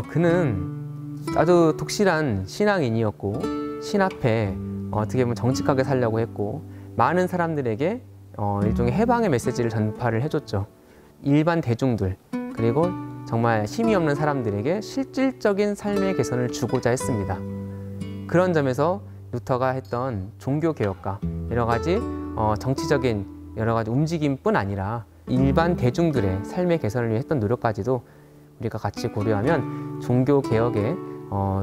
그는 아주 독실한 신앙인이었고 신 앞에 어떻게 보면 정직하게 살려고 했고 많은 사람들에게 일종의 해방의 메시지를 전파를 해줬죠. 일반 대중들 그리고 정말 힘이 없는 사람들에게 실질적인 삶의 개선을 주고자 했습니다. 그런 점에서 루터가 했던 종교 개혁과 여러 가지 정치적인 여러 가지 움직임뿐 아니라 일반 대중들의 삶의 개선을 위해 했던 노력까지도 우리가 같이 고려하면 종교 개혁의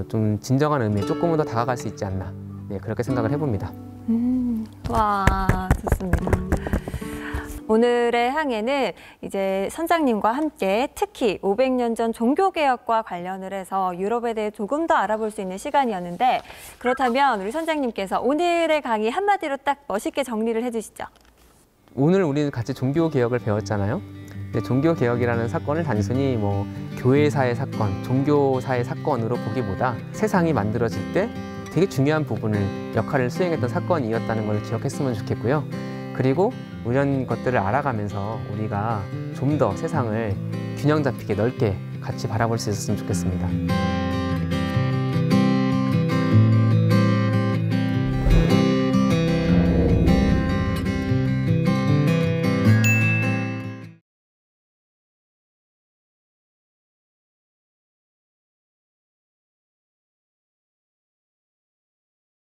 좀 진정한 의미에 조금은 더 다가갈 수 있지 않나, 네, 그렇게 생각을 해봅니다. 와, 좋습니다. 오늘의 항해는 이제 선장님과 함께 특히 500년 전 종교개혁과 관련을 해서 유럽에 대해 조금 더 알아볼 수 있는 시간이었는데, 그렇다면 우리 선장님께서 오늘의 강의 한마디로 딱 멋있게 정리를 해주시죠. 오늘 우리는 같이 종교개혁을 배웠잖아요. 근데 종교개혁이라는 사건을 단순히 뭐 교회사의 사건, 종교사의 사건으로 보기보다 세상이 만들어질 때 되게 중요한 역할을 수행했던 사건이었다는 걸 기억했으면 좋겠고요. 그리고 이런 것들을 알아가면서 우리가 좀 더 세상을 균형 잡히게 넓게 같이 바라볼 수 있었으면 좋겠습니다.